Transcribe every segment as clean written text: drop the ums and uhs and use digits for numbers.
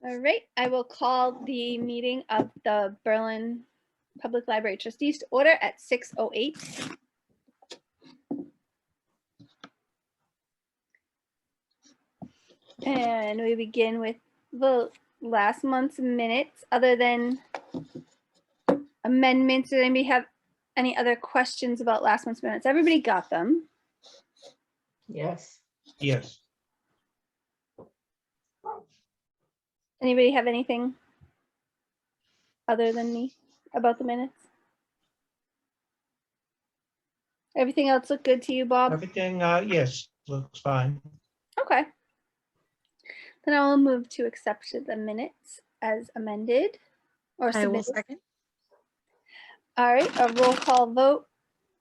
All right, I will call the meeting of the Berlin Public Library Trustees to order at 6:08. And we begin with the last month's minutes. Other than amendments, did anybody have any other questions about last month's minutes? Everybody got them. Yes. Yes. Anybody have anything other than me about the minutes? Everything else look good to you, Bob? Everything, yes, looks fine. Okay. Then I will move to accept the minutes as amended or I will submitted. second. All right, a roll call vote.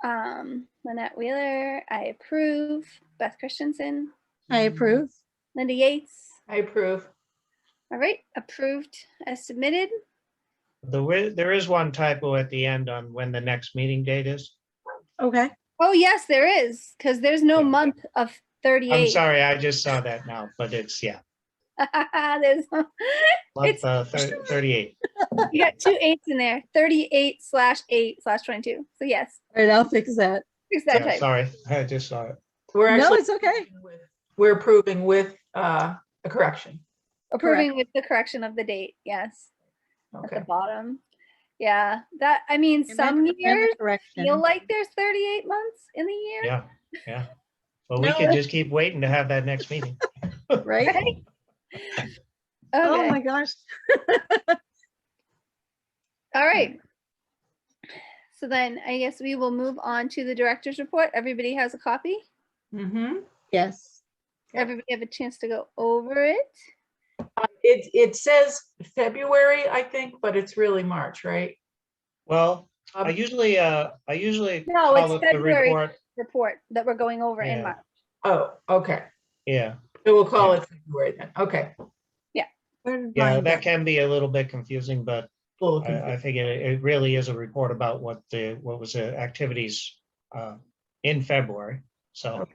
Lynette Wheeler, I approve. Beth Christensen, I approve. Linda Yates. I approve. All right, approved as submitted. There is one typo at the end on when the next meeting date is. Okay. Oh, yes, there is, because there's no Yeah. month of I'm 38. sorry, I just saw that now, but it's, yeah, There's month It's- 38. you got 2 8s in there. 38/8/22. So yes, All right, I'll fix that. fix that Yeah, type. sorry, I just saw it. We're No, actually it's okay. we're approving with a correction. Approving with the correction of the date. Yes, at the Okay. bottom. Yeah, that I mean, And some the years correction. feel like there's 38 months in the year. Yeah, yeah. Well, we No. could just keep waiting to have that next meeting. Right? Right? Oh Okay. my gosh. All right. So then I guess we will move on to the director's report. Everybody has a copy. Mm-hmm. Yes. Yep. Everybody have a chance to go over it. It says February, I think, but it's really March, right? Well, Um, I usually No, call it's it the February. report. Report that we're going over in Yeah. March. Oh, okay. Yeah, So we'll call Yeah. it February then. Okay. Where did yeah, mine that go? can be a little bit confusing, but Full I think it really is a report about what was the activities in February. So, Okay.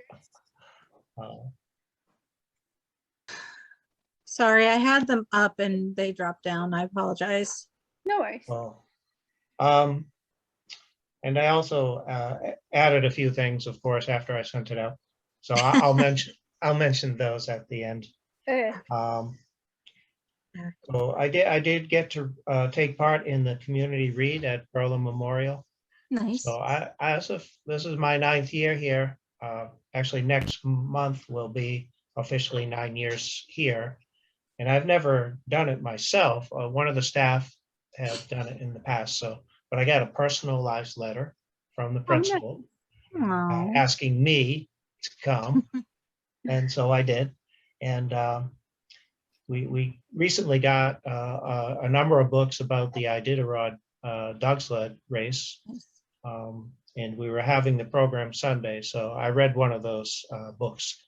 Sorry, I had them up and they dropped down. I apologize. No worries. well, and I also added a few things, of course, after I sent it out. So I'll mention those at the end. Okay. So I did get to take part in the community read at Berlin Memorial. Nice. So this is my 9th year here. Actually, next month will be officially 9 years here. And I've never done it myself. One of the staff have done it in the past. But I got a personalized letter from the principal Aw. asking me to come. And so I did. And we recently got a number of books about the Iditarod dog sled race. And we were having the program Sunday, so I read one of those books.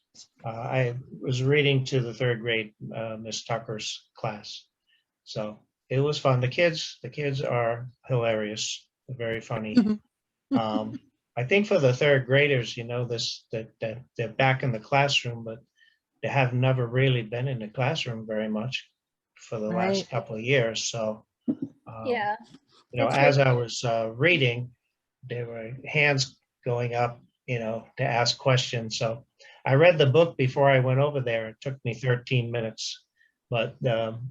I was reading to the 3rd grade Miss Tucker's class, so it was fun. The kids are hilarious, very funny. I think for the 3rd graders, that they're back in the classroom, but they have never really been in the classroom very much for the last Right. couple of years. So, Yeah. It's as I was reading, there were hands going up, to ask questions. So I read the book before I went over there. It took me 13 minutes. But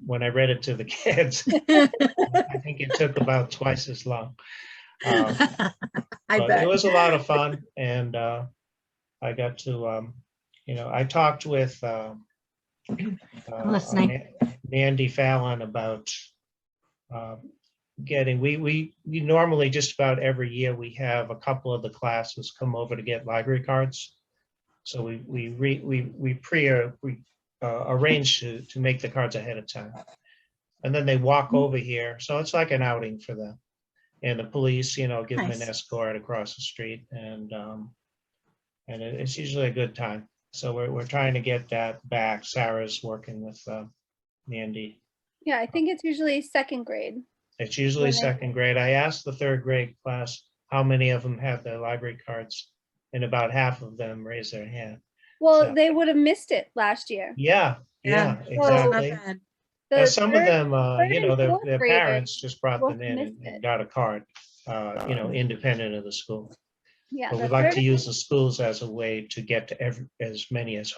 when I read it to the kids, I think it took about twice as long. I But bet. it was a lot of fun. And I got to, I talked with Listening. Mandy Fallon about we normally just about every year we have a couple of the classes come over to get library cards. So we arrange to make the cards ahead of time, and then they walk over here. So it's like an outing for them, and the police, give them an Nice. escort across the street, and it's usually a good time. So we're trying to get that back. Sarah's working with Mandy. Yeah, I think it's usually 2nd grade. It's usually When they- 2nd grade. I asked the 3rd grade class how many of them have their library cards, and about half of them raised their hand. Well, So- they would have missed it last year. Yeah, Yeah. exactly. Not bad. The Some of them, third and their fourth graders parents just brought both them in missed and it. got a card, independent of the school. Yeah, But the we'd like third to and- use the schools as a way to get to as many as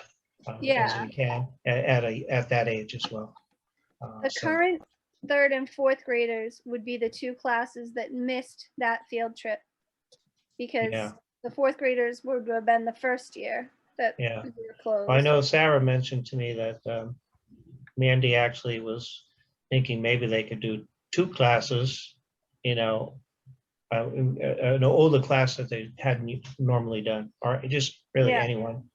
Yeah. we can at that age as well. The So, current third and fourth graders would be the two classes that missed that field trip. Because Yeah. the fourth graders would have been the first year that Yeah. we were closed. I know Sarah mentioned to me that Mandy actually was thinking maybe they could do 2 classes, an older class that they hadn't normally done, or just really Yeah. anyone.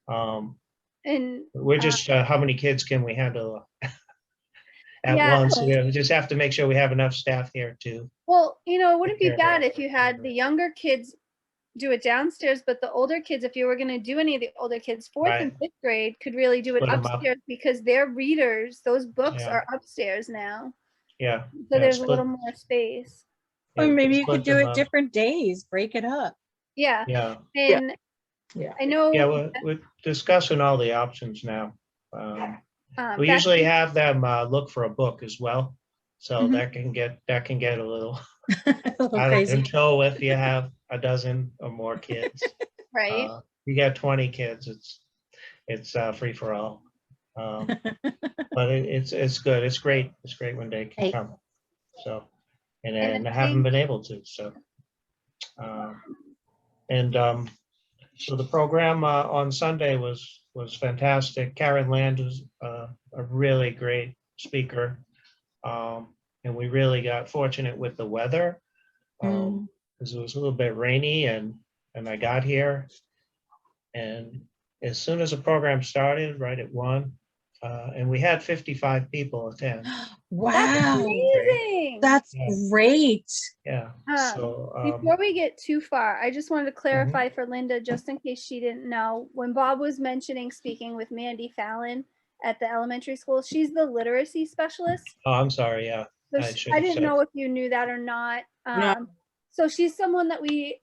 And We're just, how many kids can we handle at Yeah. once? We just have to make sure we have enough staff here too. well, it wouldn't be Take care of bad if you had the younger kids do it downstairs, but the older kids, if you were going to do any of the older kids, fourth and Right. fifth grade could really do it Split 'em up. upstairs because their readers, those books Yeah. are upstairs now. Yeah. So yeah, there's a split- little more space. Or yeah, maybe you split could do them it up. different days, break it up. Yeah. Yeah, And Yeah. I know yeah, we're discussing all the options now. We Beth- usually have them look for a book as well, so Mhm. that can get a little A little out of crazy. control if you have a dozen or more kids. right. You got 20 kids, it's free for all. But it's good. It's great. It's great when they can Hey. come. So, And and I I haven't think- been able to. So, so the program on Sunday was fantastic. Karen Land was a really great speaker, and we really got fortunate with the weather because it was a little bit rainy, and I got here, and as soon as the program started, right at 1, and we had 55 people attend. Wow, Amazing. that's Yeah. great. Yeah. So Before we get too far, I just wanted to clarify for Linda, just in case she didn't know, when Bob was mentioning speaking with Mandy Fallon at the elementary school, she's the literacy specialist. oh, I'm sorry. Yeah. So I should I have didn't said. know if you knew that or not. No. So she's someone that we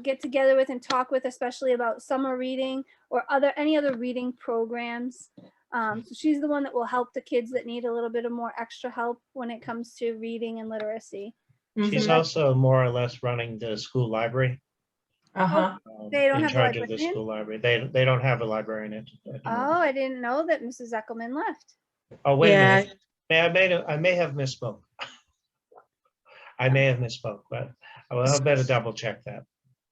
get together with and talk with, especially about summer reading or any other reading programs. So she's the one that will help the kids that need a little bit of more extra help when it comes to reading and literacy. She's Mhm. also more or less running the school library. Uh-huh. They don't in have a charge of the librarian? school library. They don't have a librarian at the Oh, moment. I didn't know that Mrs. Eckelman left. Oh, wait Yeah. a minute. I may have misspoke. I may have misspoke, but I'll better double check that.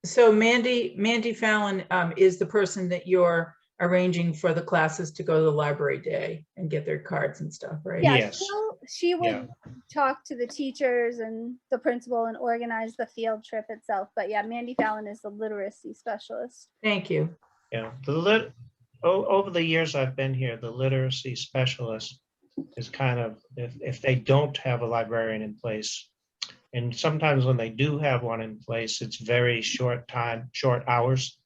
So Mandy Fallon is the person that you're arranging for the classes to go to the library day and get their cards and stuff, right? Yeah, Yes. she would Yeah. talk to the teachers and the principal and organize the field trip itself. But yeah, Mandy Fallon is the literacy specialist. Thank you. Yeah. Over the years I've been here, the literacy specialist is kind of, if they don't have a librarian in place, and sometimes when they do have one in place, it's very short hours.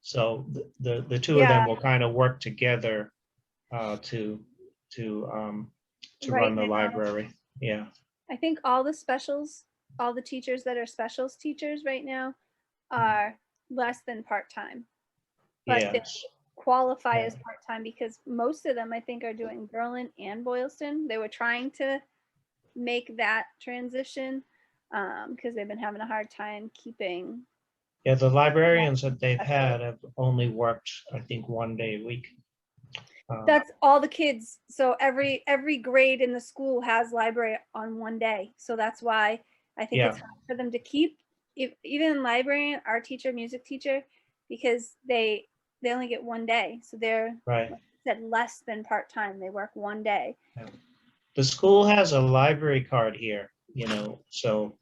So the two of them will kind of work together to Right run the now. library. Yeah. I think all the teachers that are specials teachers right now are less than part-time. But they Yes. qualify Yeah. as part-time because most of them I think are doing Berlin and Boylston. They were trying to make that transition because they've been having a hard time keeping. Yeah, the librarians that they've had have only worked, I think, 1 day a week. That's all the kids. So every grade in the school has library on 1 day. So that's why I think it's Yeah. hard for them to keep even librarian, our teacher, music teacher, because they only get 1 day. So they're Right. like I said, less than part-time. They work 1 day. The school has a library card here, so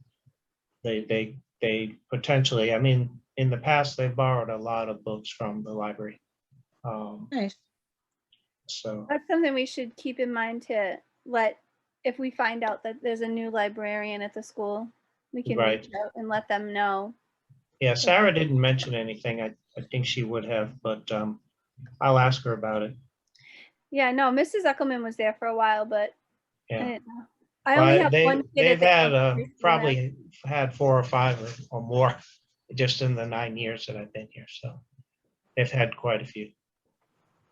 they potentially, I mean, in the past, they've borrowed a lot of books from the library. Nice. So, That's something we should keep in mind to if we find out that there's a new librarian at the school, we can Right. reach out and let them know. yeah, Sarah didn't mention anything. I think she would have, but I'll ask her about it. Yeah, no, Mrs. Eckelman was there for a while, but I Yeah. didn't know. I only have one kid. They've at the had elementary school now. probably had 4 or 5 or more just in the 9 years that I've been here. So they've had quite a few.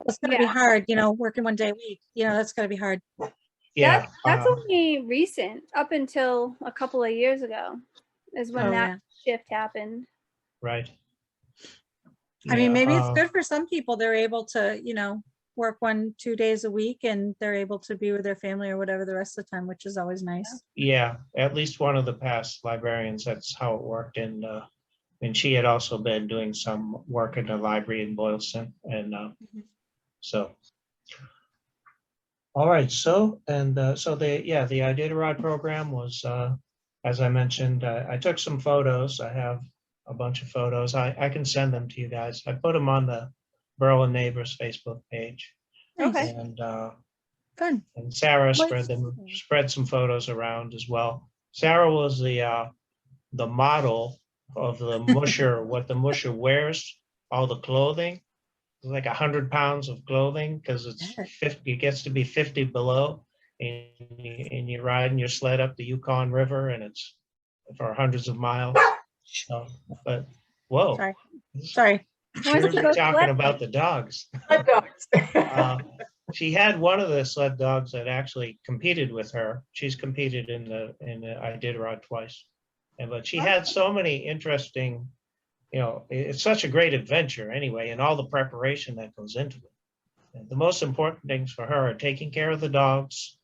It's gonna be hard, working 1 day a week, that's gonna be hard. Yeah, That's only recent, up until a couple of years ago is when Oh, that yeah. shift happened. right. I mean, Yeah, maybe it's good for some people. They're able to, work 1-2 days a week and they're able to be with their family or whatever the rest of the time, which is always nice. Yeah, at least one of the past librarians, that's how it worked. And she had also been doing some work in the library in Boylston. And so, all right, so, so the Iditarod program was, as I mentioned, I took some photos. I have a bunch of photos. I can send them to you guys. I put them on the Berlin Neighbors Facebook page. Okay. Fun. And Sarah What's- spread some photos around as well. Sarah was the model of the musher, what the musher wears, all the clothing. It's like 100 pounds of clothing because it's 50, it gets to be 50 below, and you're riding your sled up the Yukon River, and it's for hundreds of miles. So, but whoa, Sorry. We're talking about the dogs. Hot dogs. She had one of the sled dogs that actually competed with her. She's competed in the Iditarod twice. But she had so many interesting, it's such a great adventure anyway, and all the preparation that goes into it. And the most important things for her are taking care of the dogs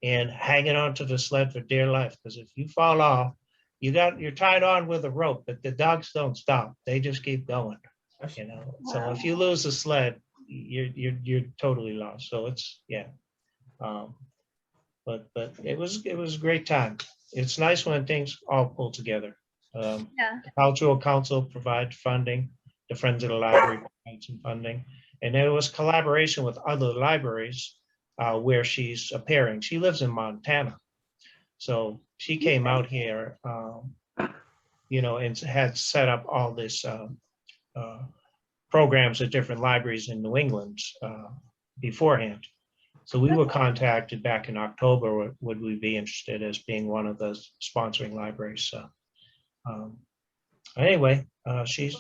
and hanging onto the sled for dear life. Because if you fall off, you're tied on with a rope, but the dogs don't stop. They just keep going. So if you lose the sled, you're totally lost. So it's but it was a great time. It's nice when things all pull together. The Cultural Council provides funding. The Friends of the Library provide some funding, and there was collaboration with other libraries where she's appearing. She lives in Montana, so she came out here, and had set up all this. Programs at different libraries in New England beforehand. So we were contacted back in October, would we be interested as being one of the sponsoring libraries? So anyway, Bob, you said,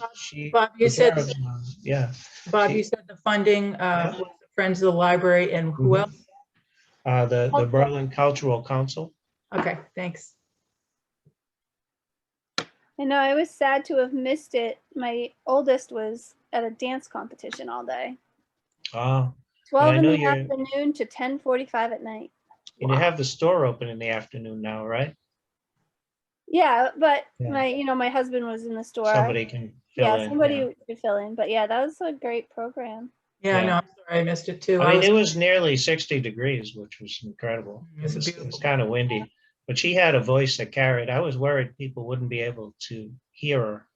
Bob, she- you said the funding was the Friends of the Library, and who else? The Berlin Cultural Council. Okay, thanks. I know I was sad to have missed it. My oldest was at a dance competition all day. 12 I in know the afternoon to 10:45 at night. And you have the store open in the afternoon now, right? Yeah, but my husband was in the store. Somebody can fill in. Somebody could fill in. But yeah, that was a great program. Yeah, I know. I'm sorry I missed it too. I mean, it was nearly 60 degrees, which was incredible. It was kind of windy, but she had a voice that carried. I was worried people wouldn't be able to hear her,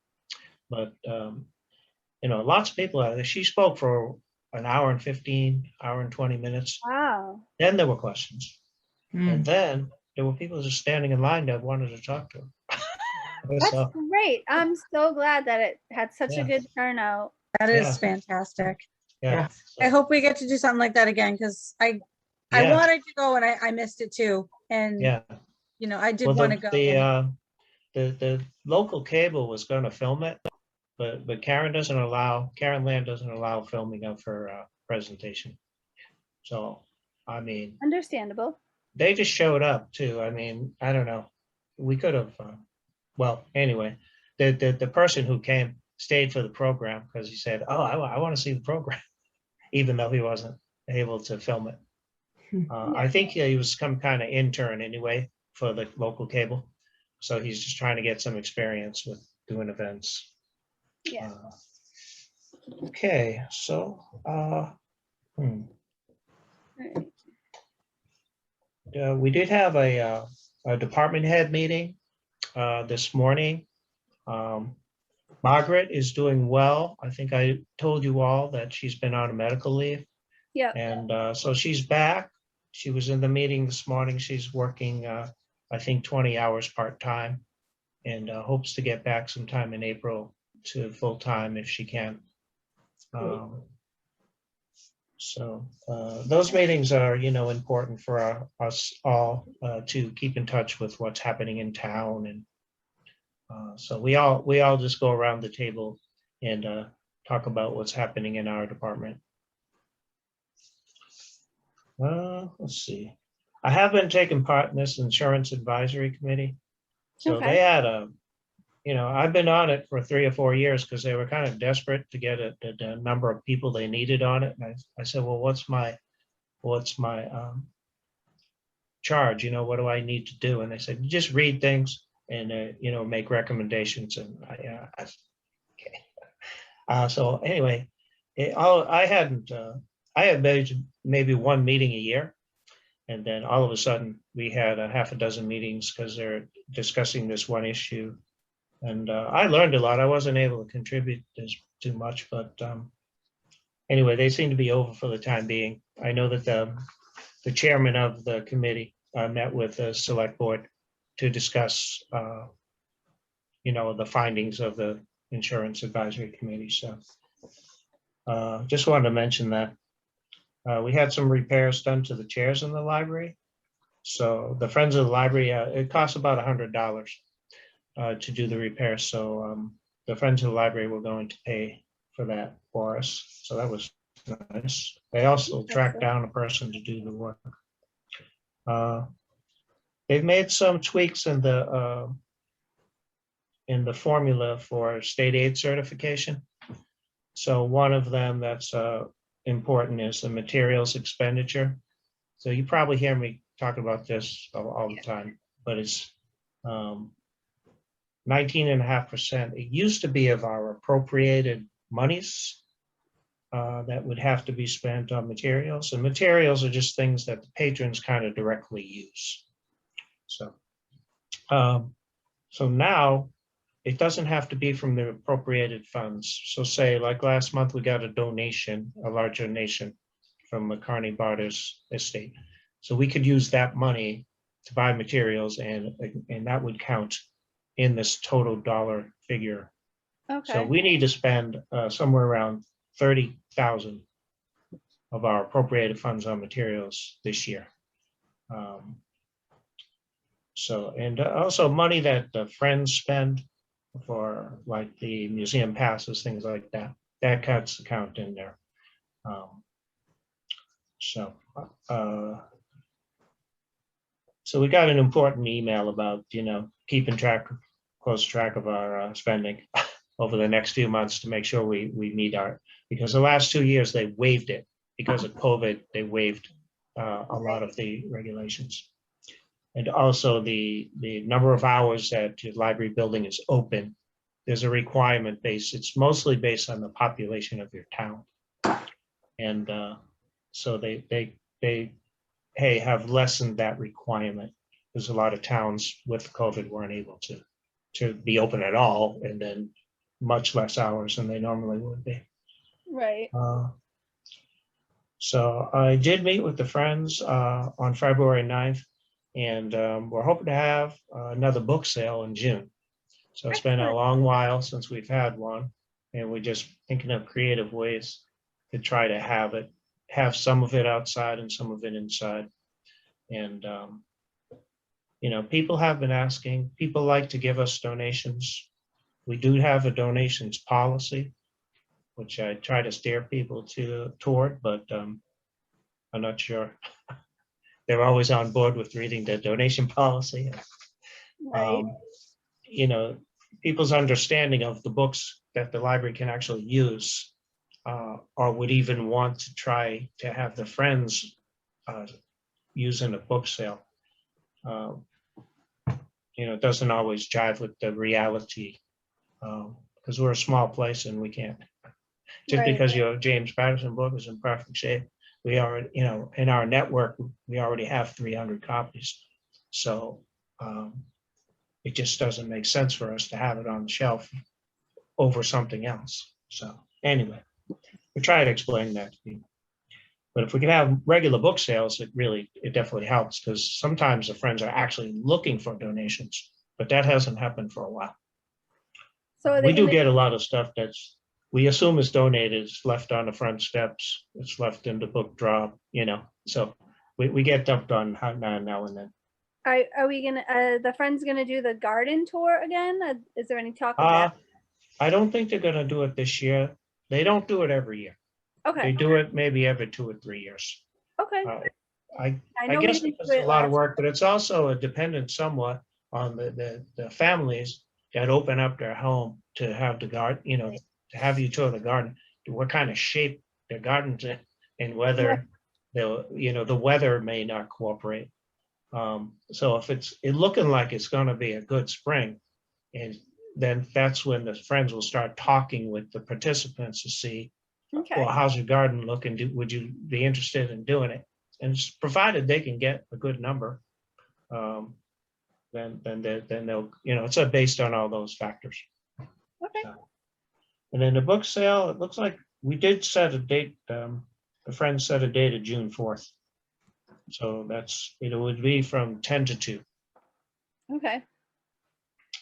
but lots of people. She spoke for an hour and 15, hour and 20 minutes. Wow. Then there were questions, and then there were people just standing in line that wanted to talk to her. That's great. I'm so glad that it had such a good turnout. That is fantastic. Yeah. I hope we get to do something like that again, because I wanted to go and I missed it too. And I did want to go. The local cable was going to film it, but Karen Land doesn't allow filming of her presentation. So, I mean, understandable. They just showed up too. I mean, I don't know. We could have. Well, anyway, the person who came stayed for the program because he said, "Oh, I want to see the program," even though he wasn't able to film it. I think he was some kind of intern anyway for the local cable, so he's just trying to get some experience with doing events. Yeah. Okay, so we did have a department head meeting this morning. Margaret is doing well. I think I told you all that she's been on a medical leave. Yeah. And so she's back. She was in the meeting this morning. She's working, I think, 20 hours part-time, and hopes to get back sometime in April to full-time if she can. So those meetings are, important for us all to keep in touch with what's happening in town. And so we all just go around the table and talk about what's happening in our department. Let's see. I have been taking part in this insurance advisory committee. So Okay. they had I've been on it for 3 or 4 years because they were kind of desperate to get the number of people they needed on it. And I said, well, what's my charge? What do I need to do? And they said, you just read things and, make recommendations. And so anyway, I had maybe one meeting a year. And then all of a sudden we had a half a dozen meetings because they're discussing this one issue. And I learned a lot. I wasn't able to contribute too much, but anyway, they seem to be over for the time being. I know that the chairman of the committee met with the select board to discuss, the findings of the insurance advisory committee. So just wanted to mention that we had some repairs done to the chairs in the library. So the Friends of the Library, it costs about $100 to do the repair. So the Friends of the Library were going to pay for that for us. So that was nice. They also tracked down a person to do the work. They've made some tweaks in the formula for state aid certification. So one of them that's important is the materials expenditure. So you probably hear me talk about this all the time, but it's 19.5%. It used to be of our appropriated monies that would have to be spent on materials. And materials are just things that the patrons kind of directly use. So, so now it doesn't have to be from the appropriated funds. So say like last month, we got a large donation from McCarney Barter's estate. So we could use that money to buy materials and that would count in this total dollar figure. Okay. So we need to spend somewhere around 30,000 of our appropriated funds on materials this year. And also money that the friends spend for like the museum passes, things like that. That cuts the count in there. So we got an important email about keeping close track of our spending over the next few months to make sure we meet because the last 2 years they waived it because of COVID. They waived a lot of the regulations. And also the number of hours that your library building is open, there's a requirement it's mostly based on the population of your town. And so they have lessened that requirement because a lot of towns with COVID weren't able to be open at all, and then much less hours than they normally would be. Right. So I did meet with the Friends on February 9th. And we're hoping to have another book sale in June. So it's been a long while since we've had one. And we're just thinking of creative ways to try to have some of it outside and some of it inside. And, people have been asking, people like to give us donations. We do have a donations policy, which I try to steer people toward, but I'm not sure. They're always on board with reading the donation policy. Right. People's understanding of the books that the library can actually use or would even want to try to have the Friends use in a book sale. It doesn't always jive with the reality because we're a small place and we can't. Just because your James Patterson book is in perfect shape, we are, in our network, we already have 300 copies. So it just doesn't make sense for us to have it on the shelf over something else. So anyway, we try to explain that to people. But if we can have regular book sales, it definitely helps because sometimes the Friends are actually looking for donations, but that hasn't happened for a while. So we do get a lot of stuff we assume is donated, it's left on the front steps, it's left in the book drop, so we get dumped on now and then. Are we gonna, the Friends gonna do the garden tour again? Is there any talk of that? I don't think they're gonna do it this year. They don't do it every year. Okay. They do it maybe every 2 or 3 years. Okay. I know we guess didn't it's do a it lot of last- work, but it's also a dependent somewhat on the families that open up their home to have the garden, to have you tour the garden, what kind of shape their garden's in, and whether the weather may not cooperate. So if it's looking like it's going to be a good spring, and then that's when the friends will start talking with the participants to see, Okay, well, how's your garden looking? Would you be interested in doing it? And provided they can get a good number, then they'll, it's based on all those factors. okay. And then the book sale, it looks like we did set a date. The friends set a date of June 4th. So it would be from 10 to 2. Okay.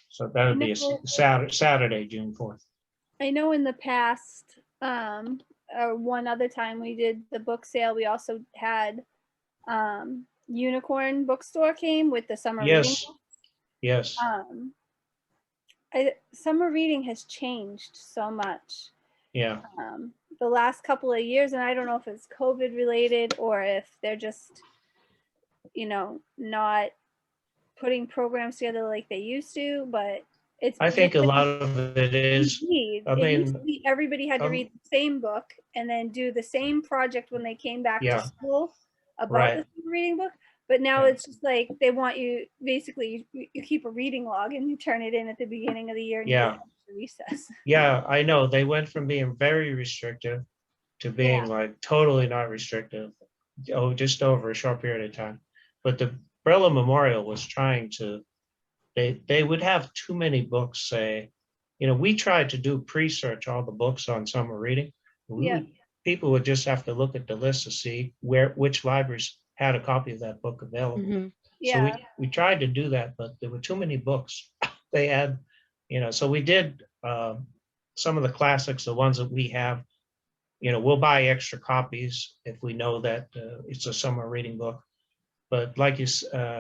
So that would be a No. Saturday, June 4th. I know in the past, one other time we did the book sale, we also had Unicorn Bookstore came with the summer reading. Yes, yes. Summer reading has changed so much. Yeah, The last couple of years, and I don't know if it's COVID related or if they're just, not putting programs together like they used to, but it's. I think a lot of it is, Indeed. I It used to mean, be everybody had to um, read the same book and then do the same project when they came back Yeah. to school about Right. the same reading book. But now Yeah. it's just like they want you, basically, you keep a reading log and you turn it in at the beginning of the year and you Yeah. get to recess. yeah, I know. They went from being very restrictive to being like totally not restrictive. Oh, just over a short period of time. But the Brella Memorial was trying to, they would have too many books, say, we tried to do pre-search all the books on summer reading. Yeah. People would just have to look at the list to see which libraries had a copy of that book available. Mhm. So Yeah. we tried to do that, but there were too many books. They had, so we did some of the classics, the ones that we have, we'll buy extra copies if we know that it's a summer reading book. But like you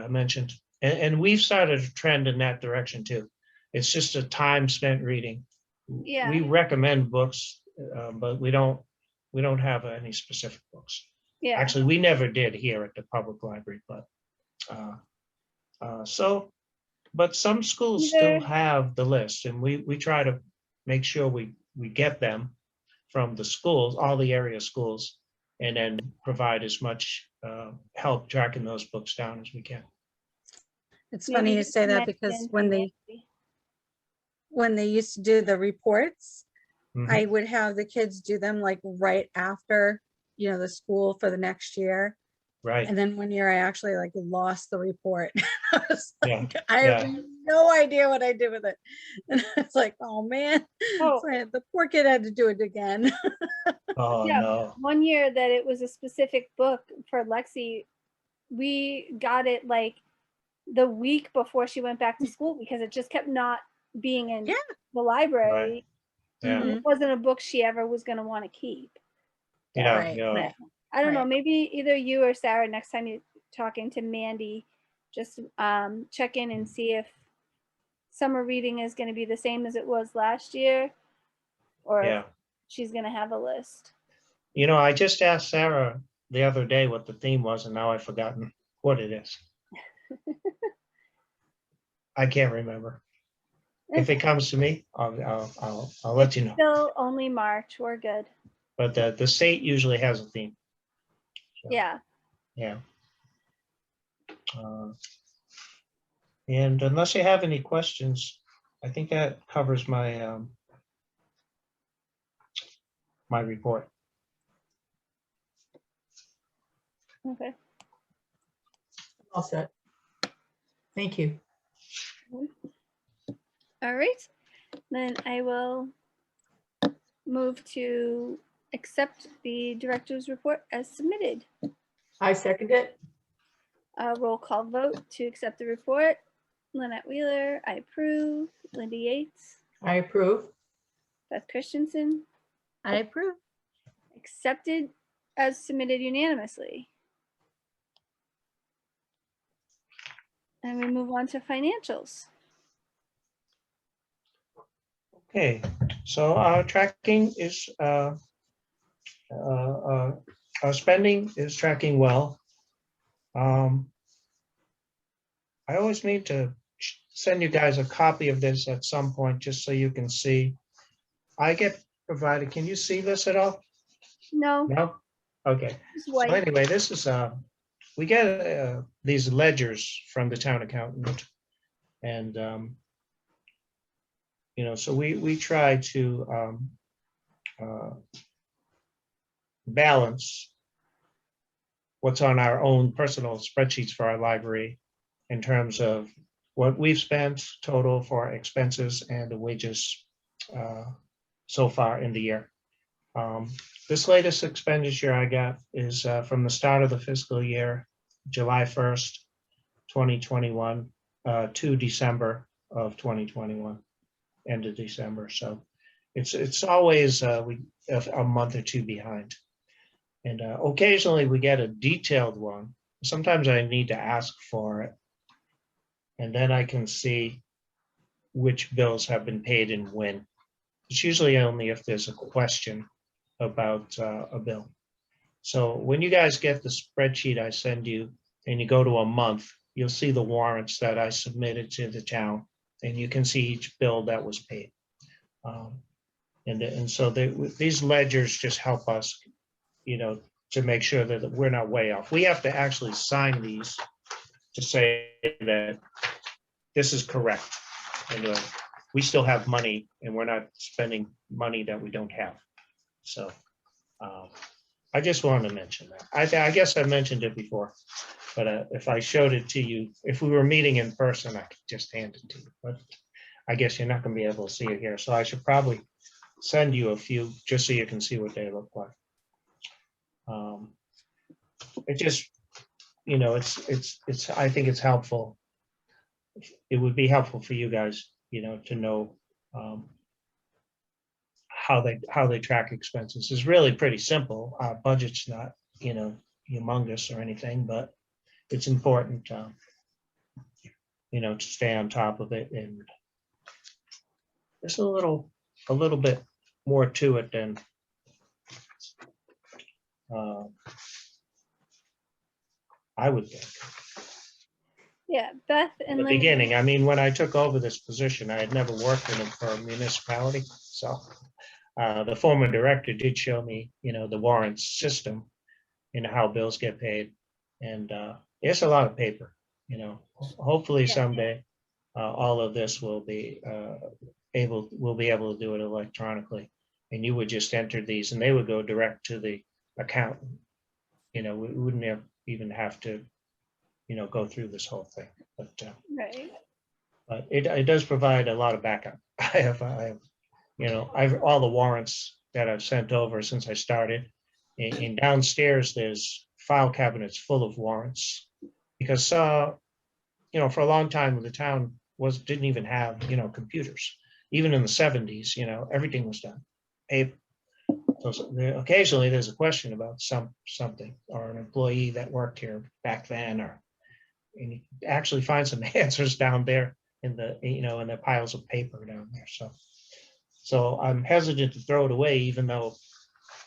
mentioned, and we've started a trend in that direction too. It's just a time spent reading. Yeah. We recommend books, but we don't have any specific books. Yeah. Actually, we never did here at the public library, but but some schools still have the list, and we try to make sure we get them from the schools, all the area schools, and then provide as much help tracking those books down as we can. It's Maybe funny you just say that mention because to Nancy. when they used to do the reports, Mhm. I would have the kids do them like right after, the school for the next year. Right. And then one year I actually like lost the report. I was Yeah, like, I yeah. have no idea what I did with it. And it's like, oh man. Oh. So the poor kid had to do it again. Oh, Yeah. no. One year that it was a specific book for Lexi, we got it like the week before she went back to school because it just kept not being in Yeah. the library. Yeah, And it wasn't a book she ever was going to want to keep. yeah, Right, yeah. right. I don't know, Right. maybe either you or Sarah, next time you're talking to Mandy, just check in and see if summer reading is going to be the same as it was last year, or if Yeah. she's going to have a list. I just asked Sarah the other day what the theme was, and now I've forgotten what it is. I can't remember. If it comes to me, I'll let you know. Still only March. We're good. But the state usually has a theme. So, Yeah. Yeah. And unless you have any questions, I think that covers my my report. Okay. All set. Thank you. All right. Then I will move to accept the director's report as submitted. I second it. Roll call vote to accept the report. Lynette Wheeler, I approve. Linda Yates, I approve. Beth Christensen, I approve. accepted as submitted unanimously. And we move on to financials. Okay, so our tracking is our spending is tracking well. I always need to send you guys a copy of this at some point, just so you can see. I get provided, can you see this at all? No, No? Okay. it's So white. anyway, this is, we get these ledgers from the town accountant. And, you know, so we try to balance what's on our own personal spreadsheets for our library in terms of what we've spent total for expenses and the wages so far in the year. This latest expenditure I got is from the start of the fiscal year, July 1st, 2021 to December of 2021, end of December. So it's always a month or two behind. And occasionally we get a detailed one. Sometimes I need to ask for it. And then I can see which bills have been paid and when. It's usually only if there's a question about a bill. So when you guys get the spreadsheet I send you and you go to a month, you'll see the warrants that I submitted to the town, and you can see each bill that was paid. And so these ledgers just help us, you know, to make sure that we're not way off. We have to actually sign these to say that this is correct. And we still have money and we're not spending money that we don't have. So I just wanted to mention that. I guess I mentioned it before, but if I showed it to you, if we were meeting in person, I could just hand it to you. But I guess you're not going to be able to see it here. So I should probably send you a few just so you can see what they look like. It just, you know, it's, I think it's helpful. It would be helpful for you guys, you know, to know how they track expenses. Is really pretty simple. Our budget's not, you know, humongous or anything, but it's important, you know, to stay on top of it. And there's a little bit more to it than I would think. Yeah, Beth In and the Linda. beginning, I mean, when I took over this position, I had never worked in it for a municipality. So the former director did show me, you know, the warrants system and how bills get paid. And it's a lot of paper, you know. Hopefully someday all of this will be we'll be able to do it electronically. And you would just enter these and they would go direct to the accountant. You know, we wouldn't even have to, you know, go through this whole thing. But Right. but it does provide a lot of backup. I have, you know, all the warrants that I've sent over since I started. And downstairs, there's file cabinets full of warrants because, you know, for a long time, the town didn't even have, you know, computers. Even in the 70s, you know, everything was done paper. So occasionally there's a question about something or an employee that worked here back then, and you actually find some answers down there in the, you know, in the piles of paper down there. So I'm hesitant to throw it away, even though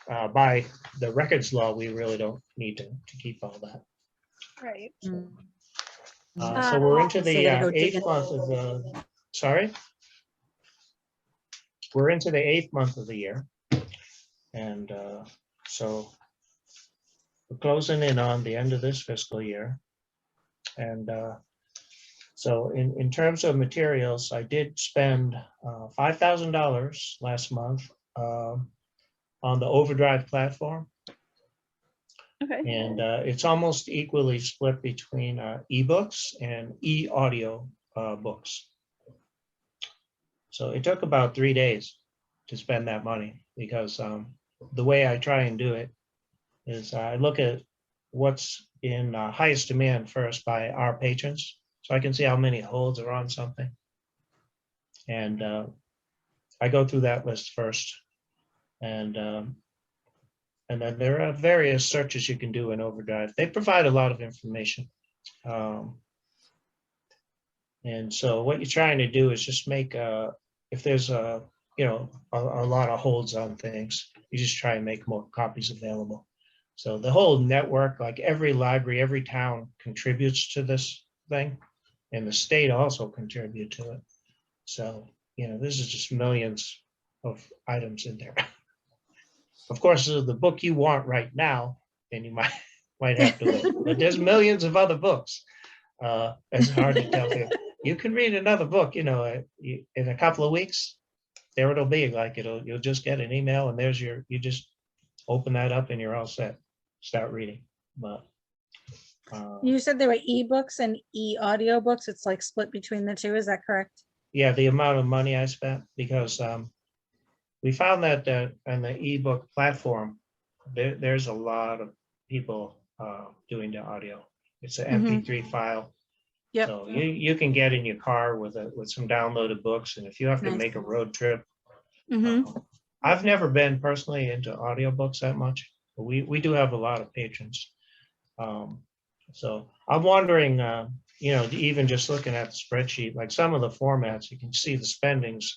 by the records law, we really don't need to keep all that. Right. So we're into So the you gotta go dig eighth month of the, sorry? We're into the 8th month of the year. And so we're closing in on the end of this fiscal year. And so in terms of materials, I did spend $5,000 last month on the Overdrive platform. Okay. And it's almost equally split between ebooks and e-audio books. So it took about 3 days to spend that money because the way I try and do it is I look at what's in highest demand first by our patrons. So I can see how many holds are on something. And I go through that list first. And then there are various searches you can do in Overdrive. They provide a lot of information. And so what you're trying to do is just make, if there's you know, a lot of holds on things, you just try and make more copies available. So the whole network, like every library, every town contributes to this thing, and the state also contribute to it. So, this is just millions of items in there. Of course, the book you want right now, then you might have to wait. But there's millions of other books. It's hard to tell you. You can read another book, in a couple of weeks. There it'll be. Like you'll just get an email, and you just open that up, and you're all set. Start reading. But You said there were ebooks and e-audiobooks. It's like split between the two. Is that correct? yeah, the amount of money I spent, because we found that on the ebook platform, there's a lot of people doing the audio. It's an MP3 file. Yep. So you can get in your car with some downloaded books, and if you have to Nice. make a road trip, Mm-hmm. I've never been personally into audiobooks that much, but we do have a lot of patrons. So I'm wondering, even just looking at the spreadsheet, like some of the formats, you can see the spendings,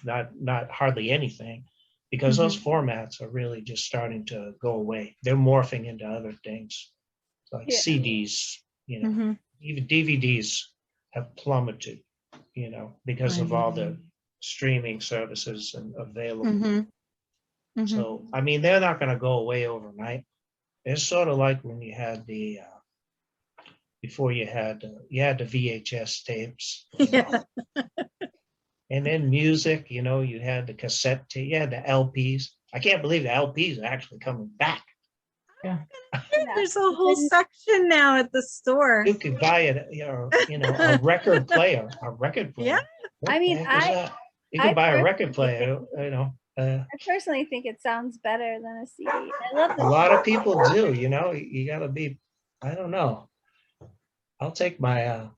not hardly anything, because those formats are really just starting to go away. They're morphing into other things, like Yeah. CDs, Mm-hmm. even DVDs have plummeted, because of all the streaming services available. Mm-hmm. Mm-hmm. So, I mean, they're not going to go away overnight. It's sort of like when you had before you had the VHS tapes, Yeah. and then music, you had the cassette tape, you had the LPs. I can't believe the LPs are actually coming back. There's a whole section now at the store. You could buy it, a record player, Yeah. What I mean, the heck is that? You I can buy a record personally player, I personally think it sounds better than a CD. I love a the lot of people do, you gotta be, I don't know. I'll take my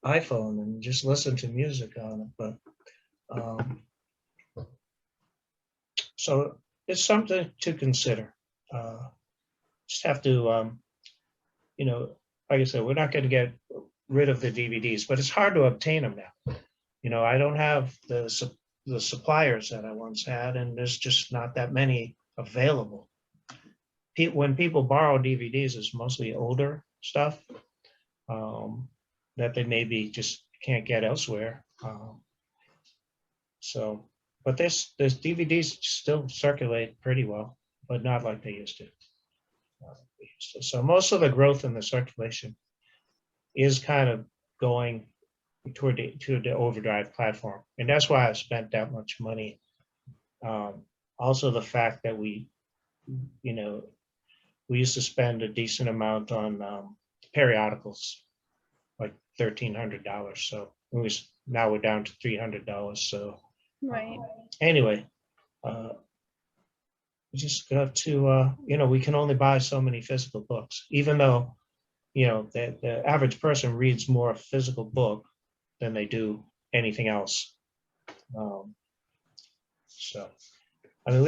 iPhone and just listen to music on it, but so it's something to consider. Just have to, like I said, we're not going to get rid of the DVDs, but it's hard to obtain them now. I don't have the suppliers that I once had, and there's just not that many available. When people borrow DVDs, it's mostly older stuff that they maybe just can't get elsewhere. But there's DVDs still circulate pretty well, but not like they used to. So most of the growth in the circulation is kind of going to the Overdrive platform, and that's why I've spent that much money. Also, the fact that we used to spend a decent amount on periodicals, like $1,300. So now we're down to $300. So right. Anyway, we just got to, we can only buy so many physical books, even though, the average person reads more physical book than they do anything else. So, I mean,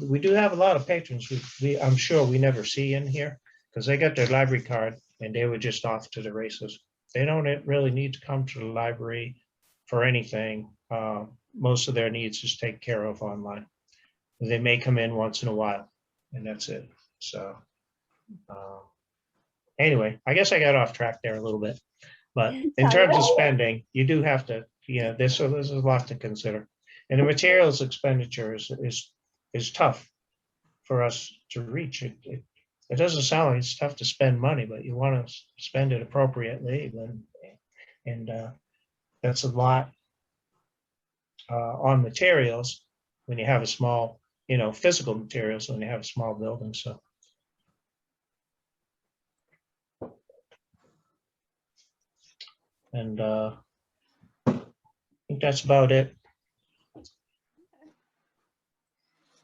we do have a lot of patrons. I'm sure we never see in here, because they got their library card and they were just off to the races. They don't really need to come to the library for anything. Most of their needs is taken care of online. They may come in once in a while, and that's it. So anyway, I guess I got off track there a little bit. But in terms of spending, you do have to, there's a lot to consider. And the materials expenditure is tough for us to reach. It doesn't sound like it's tough to spend money, but you want to spend it appropriately. And that's a lot on materials when you have a small, physical materials when you have a small building. So. And I think that's about it.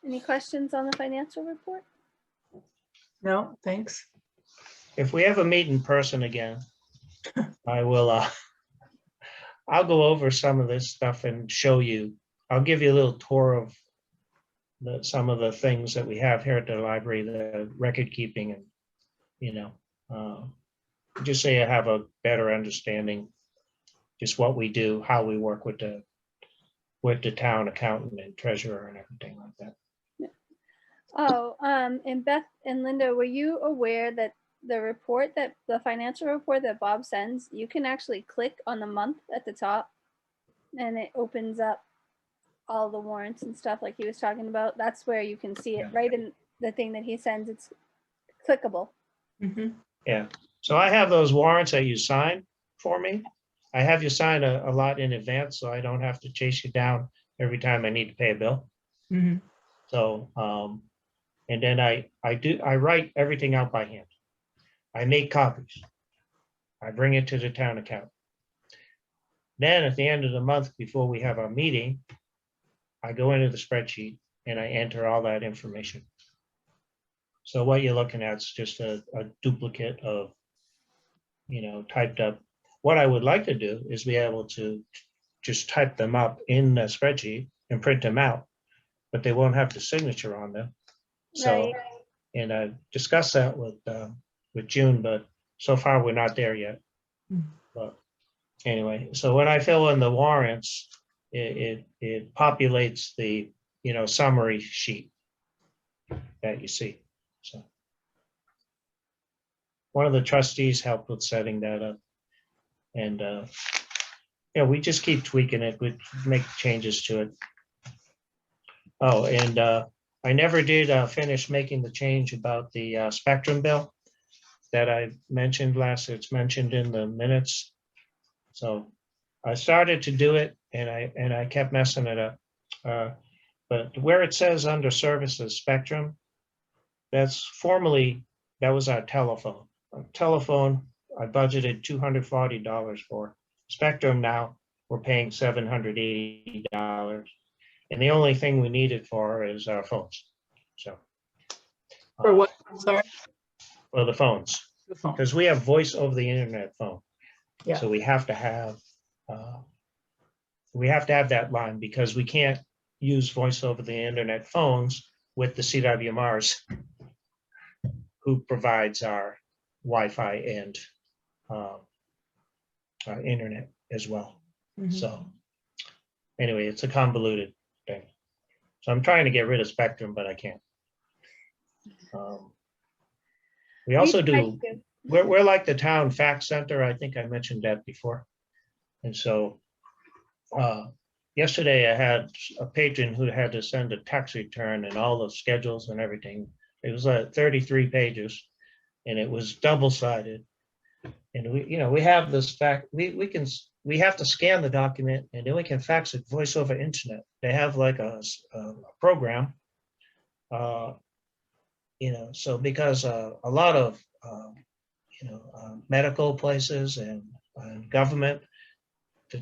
Any questions on the financial report? No, thanks. If we ever meet in person again, I will, I'll go over some of this stuff and show you. I'll give you a little tour of some of the things that we have here at the library, the record keeping, and, just so you have a better understanding, just what we do, how we work with the town accountant and treasurer and everything like that. Oh, and Beth and Linda, were you aware that the financial report that Bob sends, you can actually click on the month at the top and it opens up all the warrants and stuff like he was talking about. That's where you can see it, Yeah. right in the thing that he sends. It's clickable. Mhm. Yeah, so I have those warrants that you sign for me. I have you sign a lot in advance, so I don't have to chase you down every time I need to pay a bill. Mhm. So, and then I write everything out by hand. I make copies. I bring it to the town account. Then at the end of the month, before we have our meeting, I go into the spreadsheet and I enter all that information. So what you're looking at is just a duplicate of, typed up. What I would like to do is be able to just type them up in the spreadsheet and print them out, but they won't have the signature on them. So, Right. and I discussed that with June, but so far we're not there yet. Mm. But anyway, so when I fill in the warrants, it populates the, summary sheet that you see. So one of the trustees helped with setting that up. And, we just keep tweaking it, we make changes to it. Oh, and I never did finish making the change about the Spectrum bill that I mentioned last, it's mentioned in the minutes. So I started to do it and I kept messing it up. But where it says under services Spectrum, that was our telephone. Our telephone, I budgeted $240 for. Spectrum now, we're paying $780. And the only thing we need it for is our phones. So. For what? I'm sorry. For the phones, The phone. because we have voice over the internet phone. Yeah. So we have to have that line because we can't use voice over the internet phones with the CWMRs who provides our Wi-Fi and our internet as well. Mhm. So anyway, it's a convoluted thing. So I'm trying to get rid of Spectrum, but I can't. We also do, we're like the town fax center. I think I mentioned that before. And so yesterday I had a patron who had to send a tax return and all the schedules and everything. It was 33 pages and it was double-sided. And we have this fact, we have to scan the document and then we can fax it voice over internet. They have like a program, so because a lot of, medical places and government,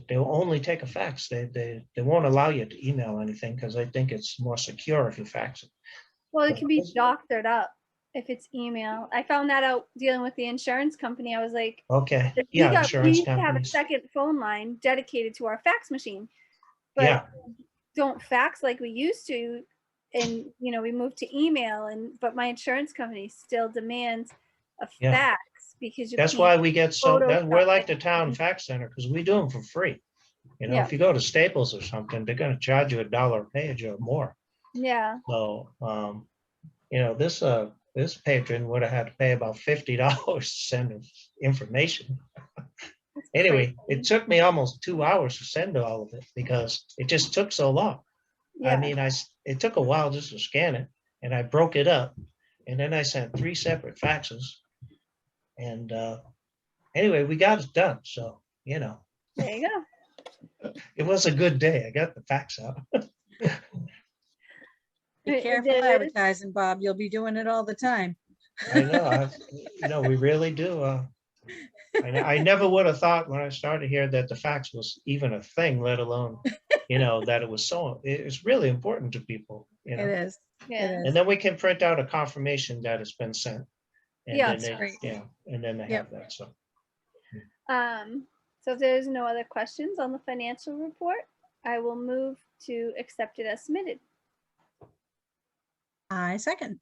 they'll only take a fax. They won't allow you to email anything because I think it's more secure if you fax it. Well, it can be doctored up if it's email. I found that out dealing with the insurance company. I was like, Okay, we yeah, we insurance used to have a companies. second phone line dedicated to our fax machine, but Yeah, don't fax like we used to. And, we moved to email but my insurance company still demands a Yeah. fax because you that's can't why we get we're like Photoshop the town fax center because we do them for free. Yeah. If you go to Staples or something, they're gonna charge you $1 a page or more. Yeah. So, this patron would have had to pay about $50 to send us information. That's Anyway, crazy. it took me almost 2 hours to send all of it because it just took so long. Yeah. I mean, it took a while just to scan it and I broke it up and then I sent 3 separate faxes. And anyway, we got it done. So, There you go. it was a good day. I got the fax out. Be careful advertising, Bob. You'll be doing it all the time. I know, we really do. I never would have thought when I started here that the fax was even a thing, let alone, that it was it's really important to people, It is. Yeah. It And is. then we can print out a confirmation that it's been sent. And Yeah, then great. and then they Yep. have that, so. So if there's no other questions on the financial report, I will move to accept it as submitted. I second.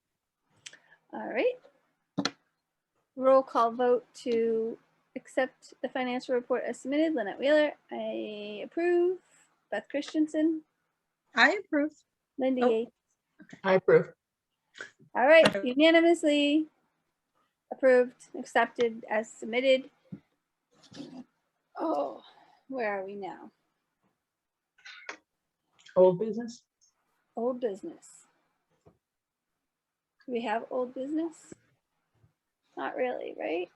All right. Roll call vote to accept the financial report as submitted. Lynette Wheeler, I approve. Beth Christensen, I approve. Linda Oh. Yates, I approve. All right, unanimously approved, accepted as submitted. Oh, where are we now? Old business? Old business. Do we have old business? Not really, right?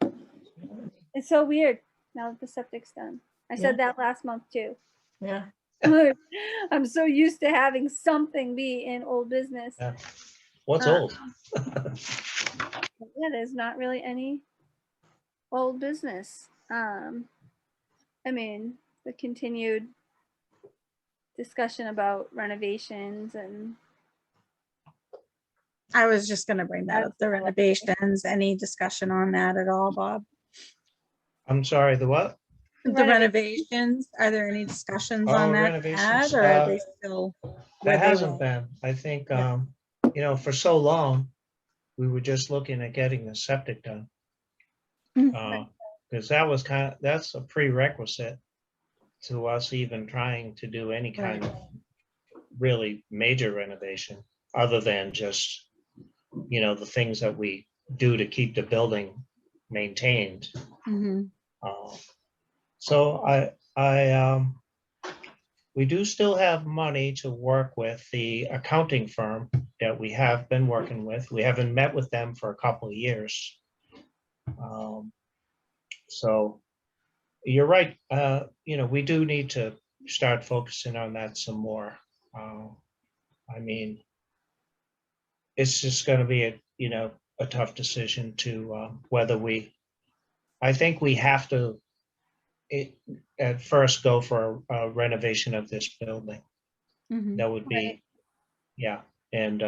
It's so weird now that the septic's done. I said that last month too. Yeah. I'm so used to having something be in old business. Yeah. What's Uh, old? Yeah, there's not really any old business. I mean, the continued discussion about renovations and I was just gonna bring that up, the renovations, any discussion on that at all, Bob? I'm sorry, the what? The renovations, are there any discussions Oh, on that, renovations. or are they still where There they hasn't were? been. I think, Yeah. for so long, we were just looking at getting the septic done. Mhm. Because that's a prerequisite to us even trying to do any kind of really major renovation, other than just, the things that we do to keep the building maintained. Mhm. So we do still have money to work with the accounting firm that we have been working with. We haven't met with them for a couple of years. So you're right. We do need to start focusing on that some more. I mean, it's just going to be a tough decision to whether I think we have to at first go for a renovation of this building. Mhm. That would be, yeah. And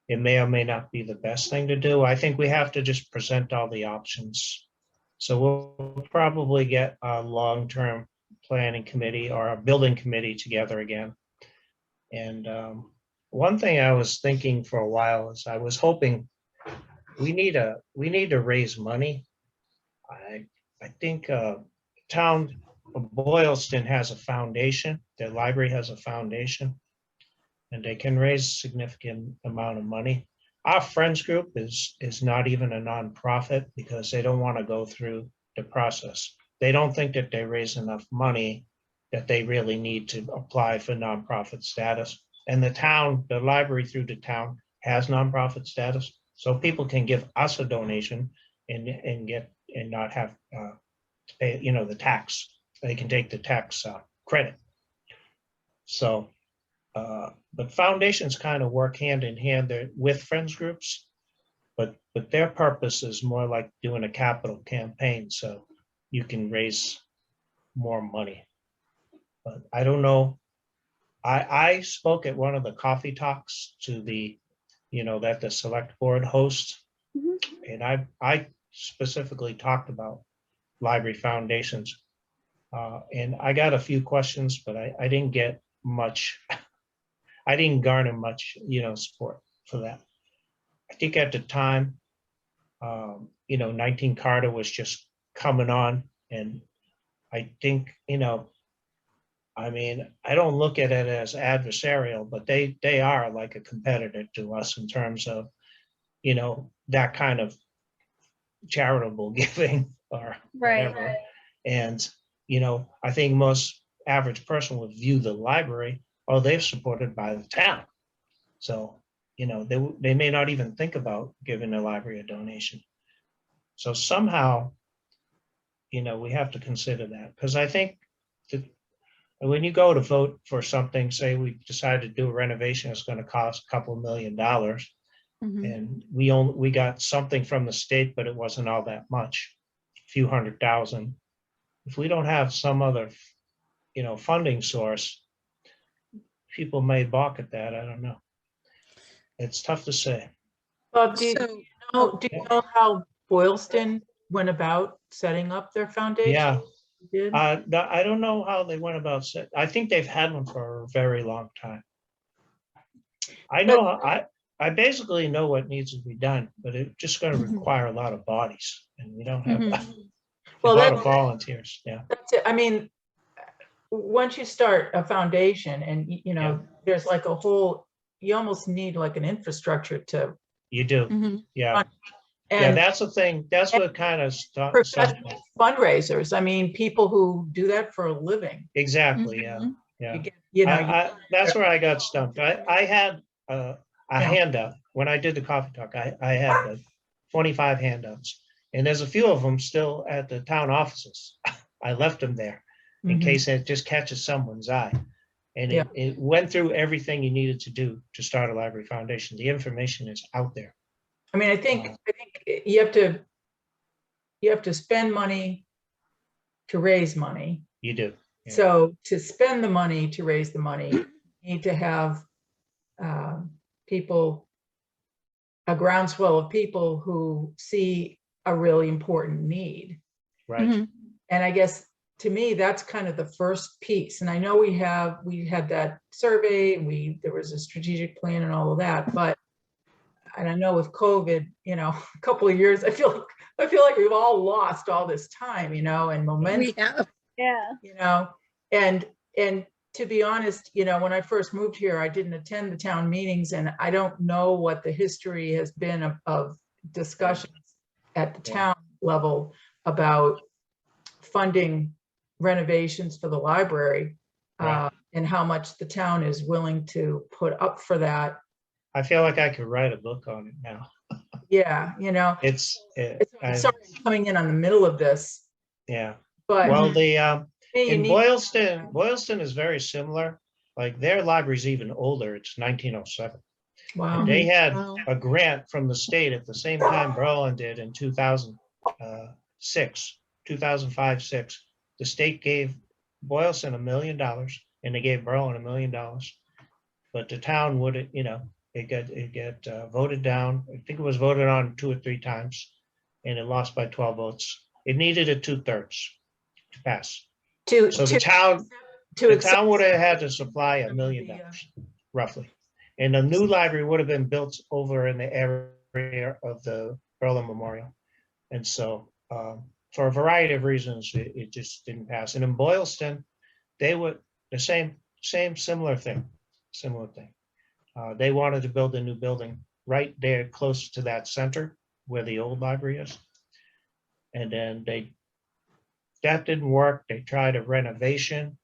it may or may not be the best thing to do. I think we have to just present all the options. So we'll probably get a long-term planning committee or a building committee together again. And one thing I was thinking for a while is I was hoping we need to raise money. I think town of Boylston has a foundation. Their library has a foundation, and they can raise a significant amount of money. Our friends group is not even a nonprofit because they don't want to go through the process. They don't think that they raise enough money that they really need to apply for nonprofit status. And the library through the town has nonprofit status, so people can give us a donation and not have to pay, the tax. They can take the tax credit. So but foundations kind of work hand in hand there with friends groups, but their purpose is more like doing a capital campaign, so you can raise more money. But I don't know. I spoke at one of the coffee talks to that the select board hosts, Mhm. and I specifically talked about library foundations, and I got a few questions, but I didn't get much. I didn't garner much, support for that. I think at the time, 19 Carter was just coming on, and I think, I mean, I don't look at it as adversarial, but they are like a competitor to us in terms of, that kind of charitable giving or whatever. Right. And, I think most average person would view the library, oh, they're supported by the town. So, they may not even think about giving the library a donation. So somehow, we have to consider that, because I think that when you go to vote for something, say we decide to do a renovation, it's going to cost a couple $1 million, Mhm. and we got something from the state, but it wasn't all that much, a few $100,000. If we don't have some other, funding source, people may balk at that. I don't know. It's tough to say. Bob, So, do you know how Boylston went about setting up their foundation? Yeah. You did? I don't know how they went about it. I think they've had one for a very long time. I basically know what needs to be done, but it's just going to Mhm. require a lot of bodies, and we don't have Mhm. a Well, lot of volunteers. Yeah. that's it. I mean, once you start a foundation and, Yeah. there's like you almost need like an infrastructure to You do. Mhm. Yeah. Yeah, And that's the thing. That's what kind of professional fundraisers. I mean, people who do that for a living. exactly. Yeah. Mhm. Yeah. You get, you know, That's where I got stumped. I had a Yeah. handout when I did the coffee talk. I had 25 handouts, and there's a few of them still at the town offices. I left them there in Mhm. case it just catches someone's eye. And Yeah. it went through everything you needed to do to start a library foundation. The information is out there. I mean, I think you have to spend money to raise money. You do. Yeah. So to spend the money to raise the money, you need to have people, a groundswell of people who see a really important need. Right. Mhm. And I guess to me, that's kind of the first piece. And I know we had that survey, there was a strategic plan and all of that, but, and I know with COVID, you know, a couple of years, I feel like we've all lost all this time, you know, and momentum. We have. Yeah. You know, and to be honest, you know, when I first moved here, I didn't attend the town meetings, and I don't know what the history has been of discussions at the Yeah. town level about funding renovations for the library, Right. and how much the town is willing to put up for that. I feel like I could write a book on it now. Yeah, you know, I'm sorry I'm coming in on the middle of this, yeah. but Well, you in need- Boylston is very similar. Like their library's even older. It's 1907. wow. And they had Wow. a grant from the state at the same time Berlin did in 2006, 2005-06. The state gave Boylston $1 million, and they gave Berlin $1 million. But the town would, you know, it got voted down. I think it was voted on 2 or 3 times, and it lost by 12 votes. It needed a 2/3 to pass. to So to the town accept would have had to supply $1 million, roughly. And a new library would have been built over in the area of the Berlin Memorial. And so for a variety of reasons, it just didn't pass. And in Boylston, they were the similar thing. They wanted to build a new building right there close to that center where the old library is. And then that didn't work. They tried a renovation,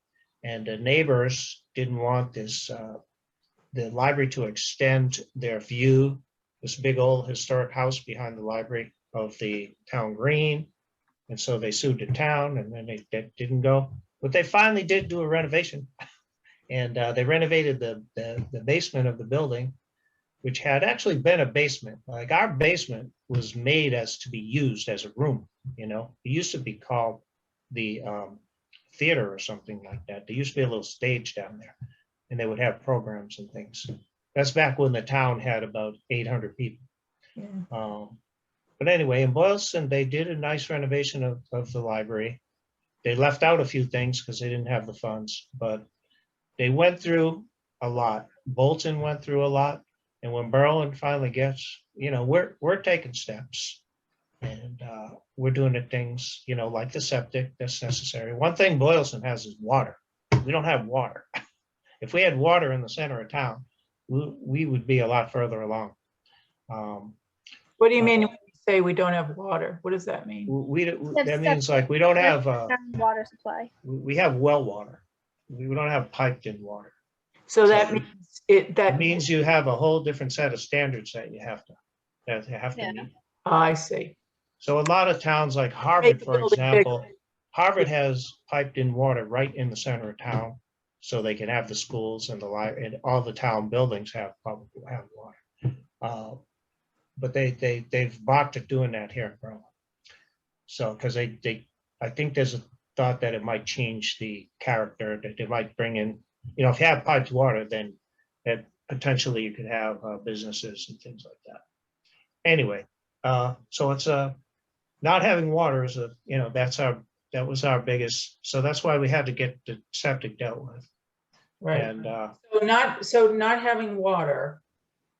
and the neighbors didn't want the library to extend their view, this big old historic house behind the library, of the town green. And so they sued the town, and then that didn't go. But they finally did do a renovation. And they renovated the basement of the building, which had actually been a basement. Like our basement was made as to be used as a room, you know. It used to be called the theater or something like that. There used to be a little stage down there, and they would have programs and things. That's back when the town had about 800 people. Yeah. But anyway, in Boylston, they did a nice renovation of the library. They left out a few things because they didn't have the funds, but they went through a lot. Bolton went through a lot. And when Berlin finally gets, you know, we're taking steps, and we're doing the things, you know, like the septic that's necessary. One thing Boylston has is water. We don't have water. If we had water in the center of town, we would be a lot further along. What do you mean when you say we don't have water? What does that mean? That means like we don't have Water supply. we have well water. We don't have piped in water. So that means It means you have a whole different set of standards that you have to Yeah. meet. I see. So a lot of towns like Make Harvard, the for building example, Harvard has piped in water right in the center of town, so they can have the schools and the library, and all the town buildings probably have water. But they've balked at doing that here in Berlin. So because I think there's a thought that it might change the character, that they might bring in, you know, if you have piped water, then that potentially you could have businesses and things like that. Anyway, so it's not having water is you know, that was our biggest, so that's why we had to get the septic dealt with. Right. And So not having water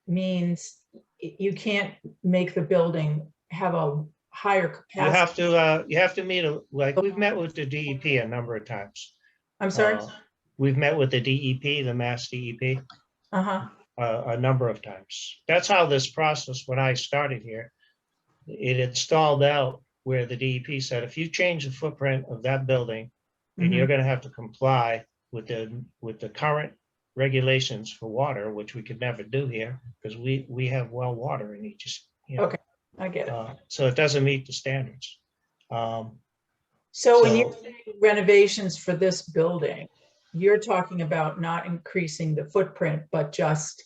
means you can't make the building have a higher capacity. you have to meet like we've met with the DEP a number of times. I'm sorry. We've met with the DEP, the Mass DEP. Uh-huh. a number of times. That's how this process, when I started here, it had stalled out where the DEP said, if you change the footprint of that building, and you're gonna have to comply with the current regulations for water, which we could never do here, because we have well water and you just, you know, Okay, I get it. so it doesn't meet the standards. So when you're So- saying renovations for this building, you're talking about not increasing the footprint, but just,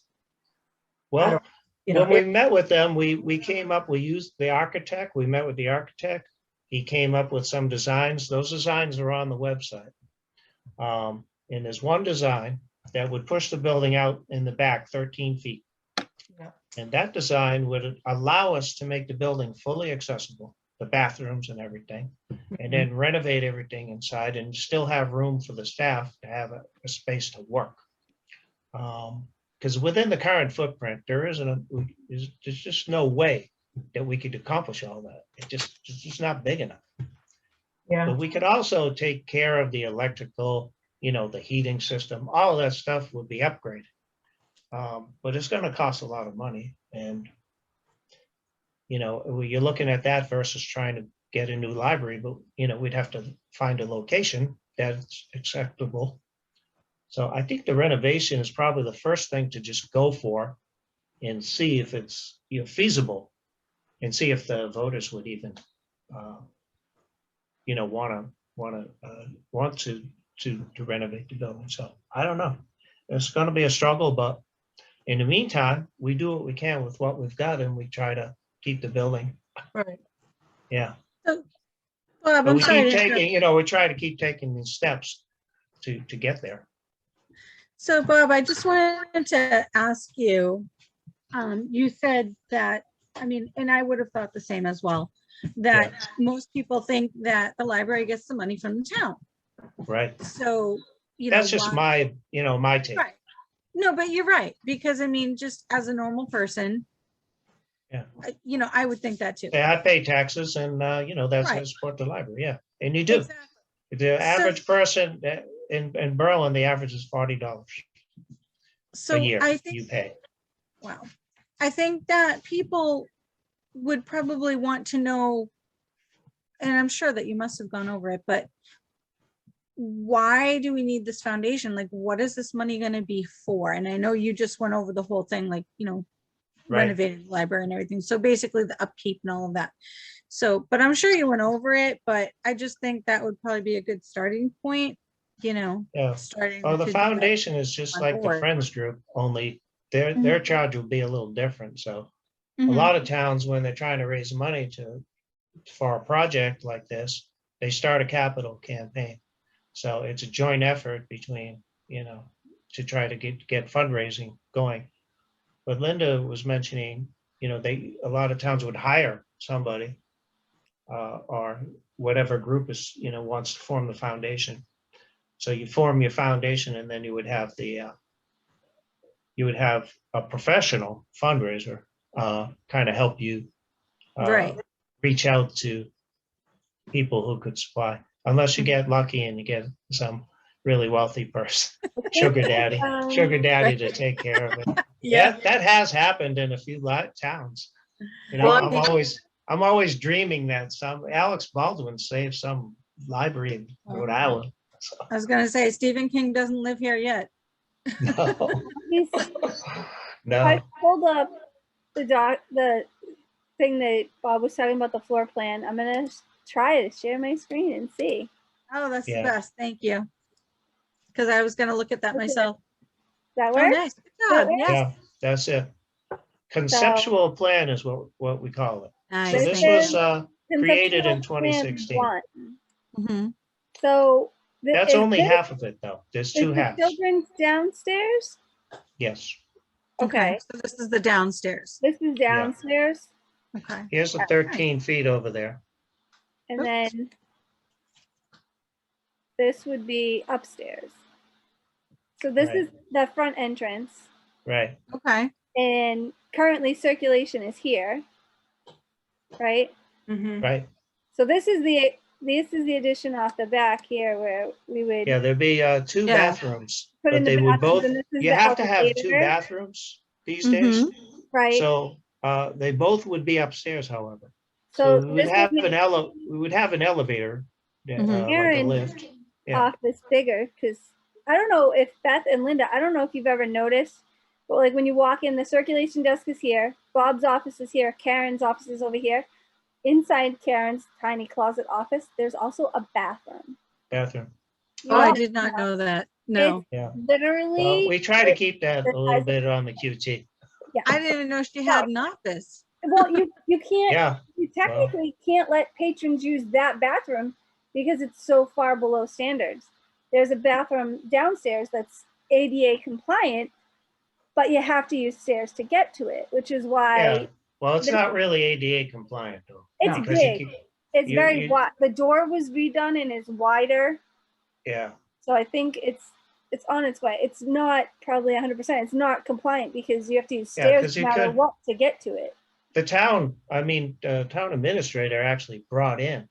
Well, you know, when we met with them, we came up, we used the architect, we met with the architect. He came up with some designs. Those designs are on the website. And there's one design that would push the building out in the back 13 feet. Yeah. And that design would allow us to make the building fully accessible, the bathrooms and everything, and then renovate everything inside and still have room for the staff to have a space to work. Because within the current footprint, there's just no way that we could accomplish all that. It's just not big enough. yeah, But we could also take care of the electrical, you know, the heating system, all of that stuff would be upgraded. But it's gonna cost a lot of money and, you know, you're looking at that versus trying to get a new library, but, you know, we'd have to find a location that's acceptable. So I think the renovation is probably the first thing to just go for and see if it's, you know, feasible and see if the voters would even, you know, want to renovate the building. So I don't know. It's going to be a struggle, but in the meantime, we do what we can with what we've got, and we try to keep the building. right. Yeah, Bob, but I'm we sorry keep to interrupt. taking, you know, we try to keep taking these steps to get there. So Bob, I just wanted to ask you, you said that, I mean, and I would have thought the same as well, that Yeah. most people think that the library gets the money from the town. Right. So, you know. That's just why- my, you know, my take. Right. No, but you're right, because I mean, just as a normal person. Yeah. You know, I would think that too. Yeah, I pay taxes and, you know, that's how I Right. support the library. Yeah. And you do. Exactly. The average person in Berlin, the average is $40 a So year I you think, pay. wow, I think that people would probably want to know, and I'm sure that you must have gone over it, but why do we need this foundation? Like, what is this money going to be for? And I know you just went over the whole thing, like, you know, Right. renovated the library and everything. So basically the upkeep and all of that. So, but I'm sure you went over it, but I just think that would probably be a good starting point, you know, Yeah. starting. Well, the to do that foundation is just on like the board. Friends group, only their charge will be a little different. So a Mhm. lot of towns, when they're trying to raise money for a project like this, they start a capital campaign. So it's a joint effort between, you know, to try to get fundraising going. But Linda was mentioning, you know, a lot of towns would hire somebody or whatever group is, you know, wants to form the foundation. So you form your foundation, and then you would have a professional fundraiser kind of help you Right. reach out to people who could supply, unless you get lucky and you get some really wealthy person, sugar daddy to take care of it. Yeah. That has happened in a few towns. You know, Well, I'm always dreaming that Alex Baldwin saved some library in Rhode Island. So, I was gonna say Stephen King doesn't live here yet. no, I no, pulled up the thing that Bob was talking about, the floor plan. I'm gonna try to share my screen and see. Oh, that's Yeah. the best. Thank you. Because I was gonna look at that Okay. myself. That Oh, work? nice. Good That job. work? Yes. yeah, that's it. Conceptual plan is what we call it. So Nice. this Thank was you. created in Conceptual plan 2016. 1. Mhm. So That's only half of it, though. There's two the halves. children's downstairs? Yes. Okay. So this is the downstairs. This is downstairs, Okay. Here's the 13 feet over there. and Oops. then this would be upstairs. So this Right. is the front entrance, Right. Okay. and currently circulation is here, right? mhm. Right. So this is the this is the addition off the back here where we would Yeah, there'd be two Yeah. bathrooms, put in but the they would bathrooms, both, and this is you the have to have two elevator, bathrooms these days. right? So they both would be upstairs, however. So So we would this have would an make we would have an elevator, Mhm. like a Aaron's lift. Yeah. office bigger, because I don't know if Beth and Linda, I don't know if you've ever noticed, but like when you walk in, the circulation desk is here, Bob's office is here, Karen's office is over here. Inside Karen's tiny closet office, there's also a bathroom. Bathroom. You Oh, I all- did not know that. No, Yeah. Literally, Well, we try to keep that the a little size of- bit on the QT. I didn't even know she had an office. well, you can't, Yeah. you technically can't let patrons use that bathroom because it's so far below standards. There's a bathroom downstairs that's ADA compliant, but you have to use stairs to get to it, which is why Yeah. Well, it's the- not really ADA compliant though. it's because you big. keep- It's you- very you- wide. The door was redone and is wider, Yeah. so I think it's on its way. It's not probably 100%. It's not compliant because you have to use Yeah, stairs 'cause no you matter could- what to get to it. The town, town administrator actually brought in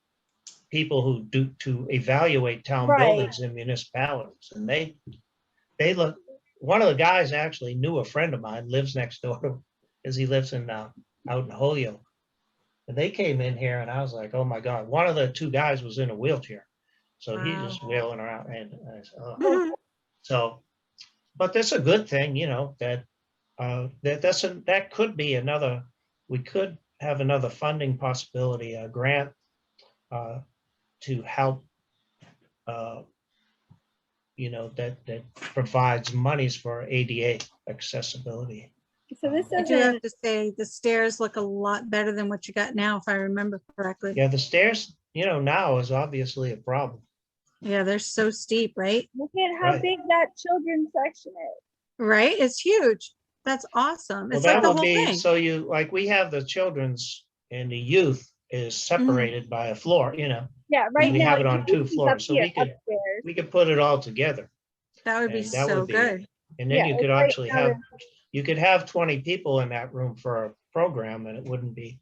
people who do to evaluate town Right. buildings and municipalities. And they look, one of the guys actually knew a friend of mine, lives next door to him, because he lives in out in Holyoke. And they came in here and I was like, oh my God, one of the two guys was in a wheelchair. So he Wow. just wheeling around and I said, oh. Mhm. So, but that's a good thing, that that could be another, we could have another funding possibility, a grant to help, that provides monies for ADA accessibility. So this I do have doesn't. to say the stairs look a lot better than what you got now, if I remember correctly. Yeah, the stairs, now is obviously a problem. Yeah, they're so steep, right? Look at how Right. big that children's section is. Right? It's huge. That's awesome. Well, It's like that the will whole be, thing. so we have the children's and the youth is separated by a floor, Yeah, right we now have it on you two can floors, up so here, we could upstairs. put it all together. That would be and that so would be- good. And then Yeah, you could it's right actually now you could have 20 people in that room for a program and it wouldn't be.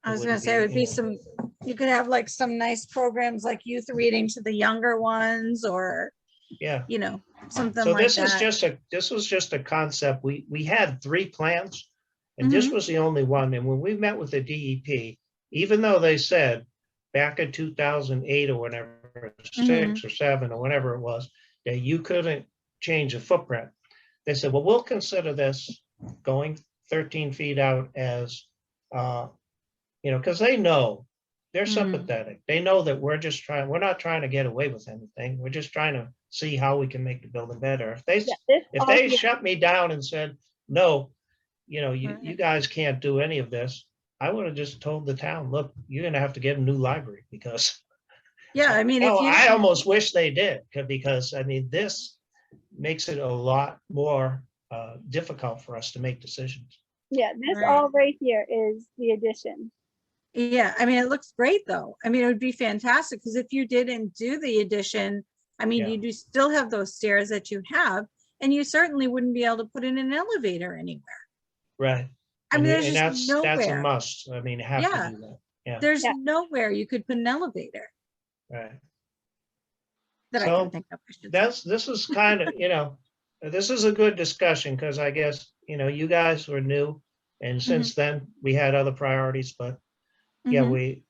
I was it gonna wouldn't say it would be you know, some, you could have like some nice programs like youth reading to the younger ones or, Yeah. something So like this is that. this was just a concept. We had 3 plans and this Mm-hmm. was the only one. And when we met with the DEP, even though they said back in 2008 or whenever, 6 Mm-hmm. or 7 or whatever it was, that you couldn't change the footprint. They said, well, we'll consider this going 13 feet out as, because they know they're Mhm. sympathetic. They know that we're not trying to get away with anything. We're just trying to see how we can make the building better. If they Yeah, shut me down and said, no, you Right. guys can't do any of this, I would have just told the town, look, you're going to have to get a new library because Yeah, I mean, if you, I almost wish they did because this makes it a lot more difficult for us to make decisions. yeah, this Right. all right here is the addition. yeah, I mean, it looks great though. I mean, it would be fantastic because if you didn't do the addition, I mean, Yeah. you do still have those stairs that you have, and you certainly wouldn't be able to put in an elevator anywhere. Right. I mean, there's and just that's a nowhere. must. I mean, have Yeah. to do that. Yeah. There's Yeah. nowhere you could put an elevator Right. that I So, can think of. I should say. This is kind of, this is a good discussion because I guess, you guys were new and since then we had other priorities, but yeah, Mhm.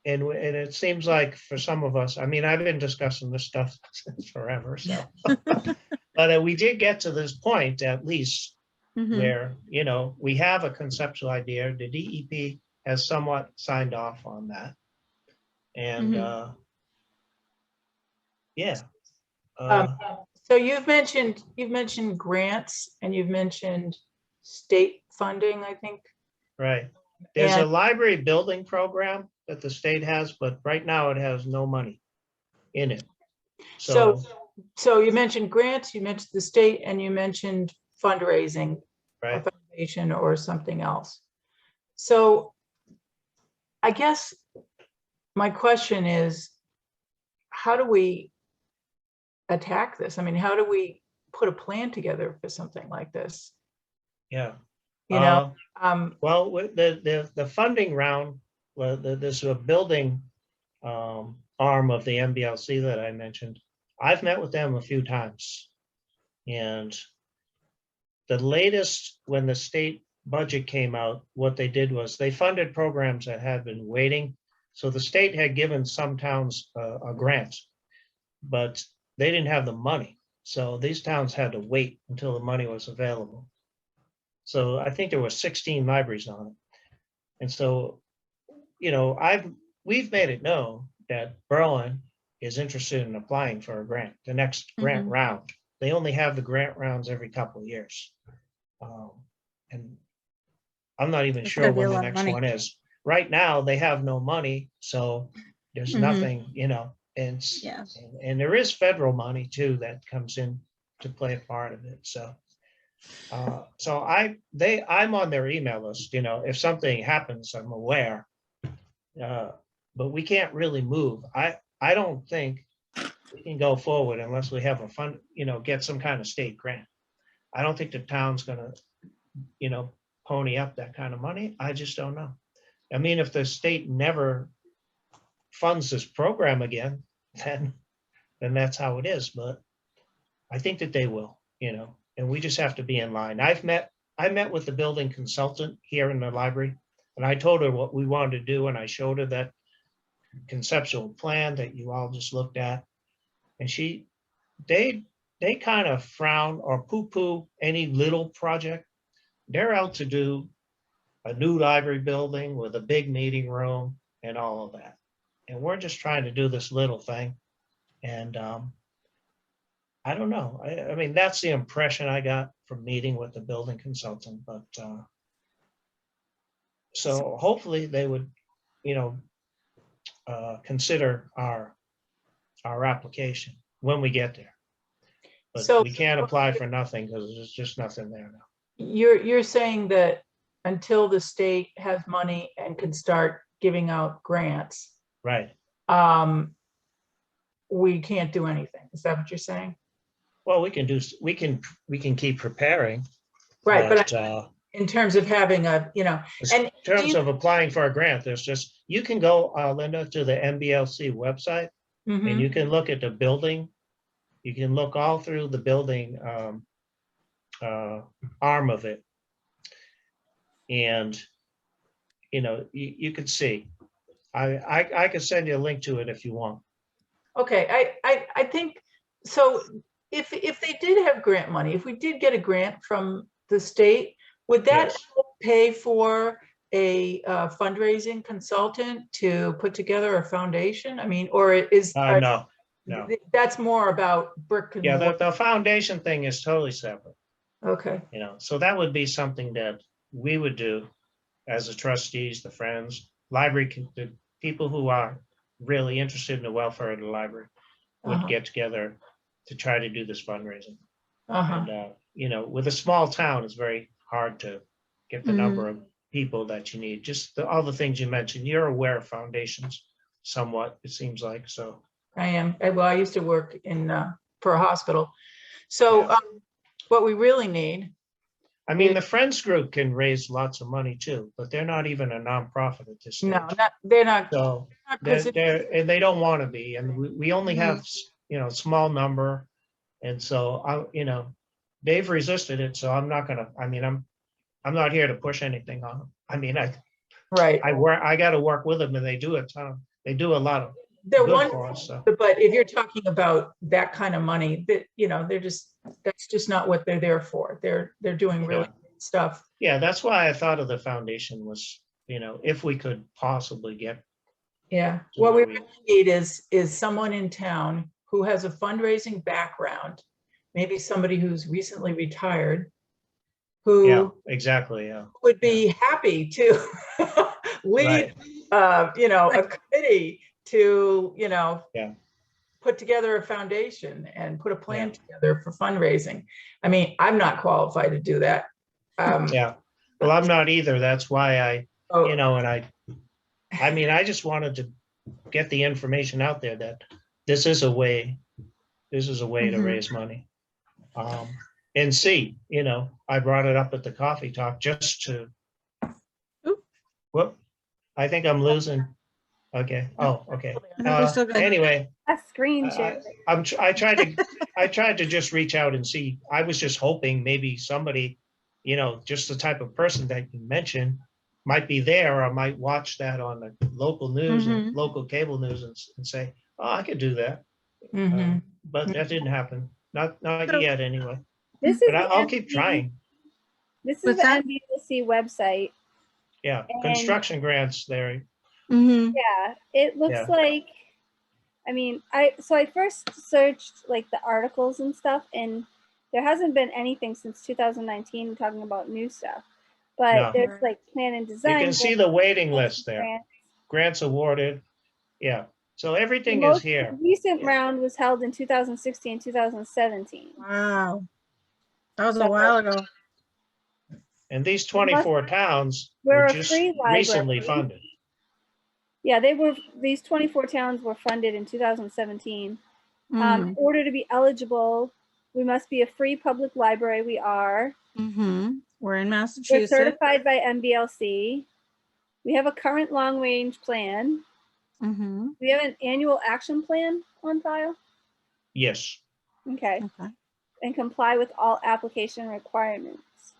and it seems like for some of us, I mean, I've been discussing this stuff since forever, so. But we did get to this point at least Mhm. where, we have a conceptual idea. The DEP has somewhat signed off on that. And, yeah. So you've mentioned grants and you've mentioned state funding, I think. Right. There's a And- library building program that the state has, but right now it has no money in it. So you mentioned grants, you mentioned the state, and you mentioned fundraising, a Right. foundation or something else. So I guess my question is, how do we attack this? I mean, how do we put a plan together for something like this? Yeah. Um, Well, with the funding round, well, there's a building arm of the MBLC that I mentioned, I've met with them a few times. And the latest, when the state budget came out, what they did was they funded programs that had been waiting. So the state had given some towns a grant, but they didn't have the money. So these towns had to wait until the money was available. So I think there were 16 libraries on it. And so, you know, we've made it known that Berlin is interested in applying for a grant, the next grant round. They only have the grant rounds every couple of years. And I'm not even It's sure gonna be a when the lot of next money. one is. Right now, they have no money, so there's nothing, you know, and, Yeah. and there is federal money too that comes in to play a part of it, so. So I'm on their email list, you know, if something happens, I'm aware. But we can't really move. I don't think we can go forward unless we have a fund, you know, get some kind of state grant. I don't think the town's gonna, you know, pony up that kind of money. I just don't know. I mean, if the state never funds this program again, then that's how it is. But I think that they will, you know, and we just have to be in line. I met with the building consultant here in the library, and I told her what we wanted to do, and I showed her that conceptual plan that you all just looked at. And they kind of frown or poo-poo any little project. They're out to do a new library building with a big meeting room and all of that. And we're just trying to do this little thing. And I don't know. I mean, that's the impression I got from meeting with the building consultant. But so hopefully they would, you know, consider our application when we get there. But So we can't apply for nothing because there's just nothing there now. you're saying that until the state has money and can start giving out grants, Right. we can't do anything. Is that what you're saying? Well, we can keep preparing. Right, but But in terms of having a, you know, and in terms of applying for a grant, there's just, you can go, Linda, to the MBLC website and you can look at the building. You can look all through the building arm of it. And, you know, you could see. I could send you a link to it if you want. okay, I think, so if they did have grant money, if we did get a grant from the state, would that Yes. help pay for a fundraising consultant to put together a foundation? I mean, or is, No. that's more about brick and Yeah, mortar? the foundation thing is totally separate, Okay, you know, so that would be something that we would do as the trustees, the friends, the people who are really interested in the welfare of the library would get together to try to do this fundraising. And, you know, with a small town, it's very hard to get the number of people that you need. Just all the things you mentioned. You're aware of foundations somewhat, it seems like, so. I am. Well, I used to work in for a hospital. So what we really need, I mean, the Friends Group can raise lots of money too, but they're not even a nonprofit at this stage. no, they're not. So Not and they don't want to be, and we only have, you know, a small number. And so you know, they've resisted it. So I'm not gonna, I mean, I'm not here to push anything on them. I mean, right. I got to work with them, and they do a ton. They do a lot of They're good wonderful, for us. So. but if you're talking about that kind of money, that, you know, that's just not what they're there for. They're doing really great stuff. Yeah, that's why I thought of the foundation was, you know, if we could possibly get. Yeah, what we really need is someone in town who has a fundraising background, maybe somebody who's recently retired, who exactly, would be happy to lead, you know, a committee to, you know, put together a foundation and put a plan together for fundraising. I mean, I'm not qualified to do that. Yeah, well, I'm not either. That's why I, you know, and I mean, I just wanted to get the information out there that this is a way to raise money. And see, you know, I brought it up at the coffee talk just to, whoop, I think I'm losing. Okay. Oh, okay. I thought they're still good. Anyway, A screen I, share. I tried to just reach out and see. I was just hoping maybe somebody, you know, just the type of person that you mentioned might be there or might watch that on the local news and local cable news and say, oh, I could do that. Mhm. But that didn't happen. Not So- yet anyway. This is But the I'll keep NB trying. This is What's the that? NBLC website. Yeah, And- construction grants there. Mhm. Yeah, it looks Yeah. like, I mean, I first searched like the articles and stuff, and there hasn't been anything since 2019 talking about new stuff. But No. there's like plan and You design. can see the waiting list there. grant. Grants awarded. Yeah. So The everything is most here. recent Yeah. round was held in 2016, 2017. Wow. That was a So- while ago. And these 24 towns We're were a just free recently library. funded. Yeah, these 24 towns were funded in 2017. In order to be eligible, we must be a free public library. We are. We're in We're Massachusetts. certified by MBLC. We have a current long range plan. We have an annual action plan on file. Yes. Okay. Okay. And comply with all application requirements.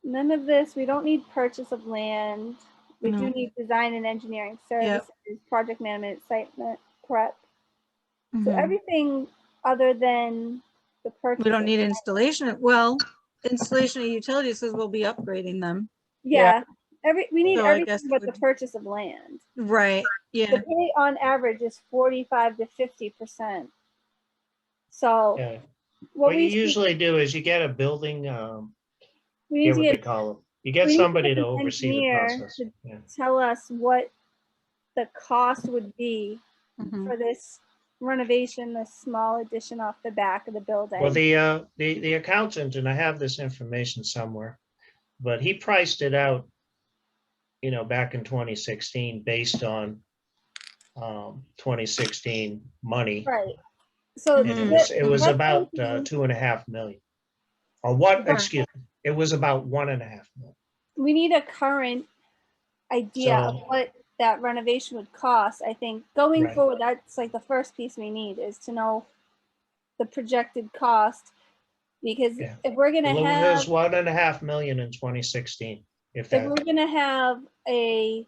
None of this, we don't need purchase of land. We do No. need design and engineering services, project management, site prep. So everything other than the purchase. We don't of need land. installation. Well, installation of utilities says we'll be upgrading them. Yeah, we need So I guess everything but it the would- purchase of land. Right. The Yeah. pay on average is 45 to 50%. So Yeah. what What we you should- usually do is you get a building, we need here to what they get call it. You get we need to somebody get to an oversee the engineer process. to- Yeah. tell us what the cost would be Mhm. for this renovation, this small addition off the back of the building. Well, the accountant, and I have this information somewhere, but he priced it out, you know, back in 2016 based on 2016 money. Right. So And it was that's about something 2.5 million. Or what, Okay. excuse me, it was about 1.5 million. we need a current idea of So- what that renovation would cost. I think going Right. forward, that's like the first piece we need is to know the projected cost. Because Yeah. if we're gonna Well, it have was 1.5 million in 2016, if if that. we're gonna have a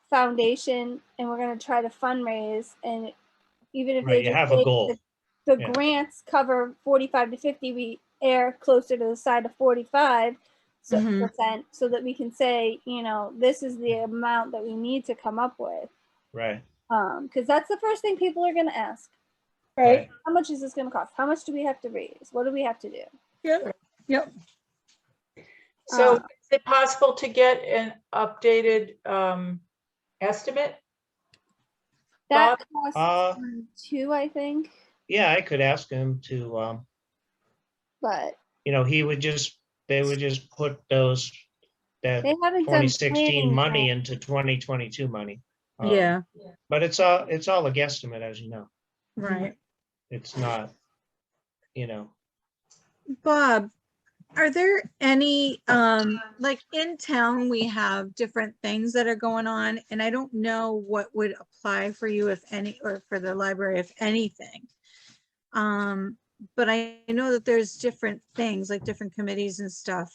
foundation and we're gonna try to fundraise, and even if Right, they you just have a say goal. the Yeah. grants cover 45 to 50, we err closer to the side of 45% so that we can say, you know, this is the amount that we need to come up with. Right. Because that's the first thing people are gonna ask. Right. How much is this gonna cost? How much do we have to raise? What do we have to do? Yep. So is it possible to get an updated estimate? That Bob? costs two, I think, Yeah, I could ask him to, but you know, they would just put that they haven't done 2016 planning money yet. into 2022 money. Yeah. But it's all a guesstimate, as you know. Right. It's not, you know, Bob, are there any, like in town, we have different things that are going on, and I don't know what would apply for you, if any, or for the library, if anything. But I know that there's different things, like different committees and stuff.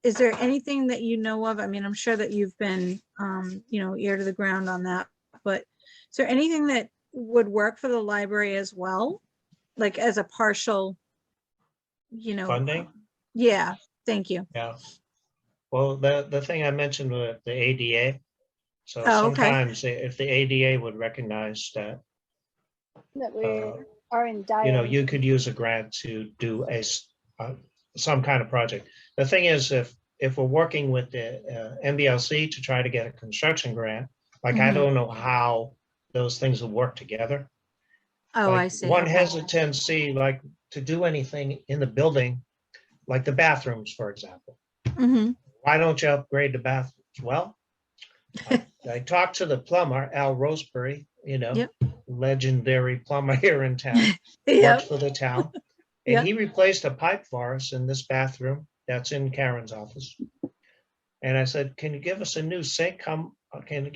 Is there anything that you know of? I mean, I'm sure that you've been, you know, ear to the ground on that, but is there anything that would work for the library as well? Like as a partial, you know? funding. Yeah, thank you. Yeah. Well, the thing I mentioned with the ADA. So Oh, okay. sometimes if the ADA would recognize that, That we are in dire. you know, you could use a grant to do some kind of project. The thing is, if we're working with the MBLC to try to get a construction grant, like I don't know how those things will work together. Oh, Like, I see. One Okay. has a tendency, like, to do anything in the building, like the bathrooms, for example. Mhm. Why don't you upgrade the bathrooms? Well, I talked to the plumber, Al Roseberry, you know, Yep. legendary plumber here in town, works Yep. for the town. Yep. And he replaced a pipe for us in this bathroom that's in Karen's office. And I said, can you give us a new sink? Can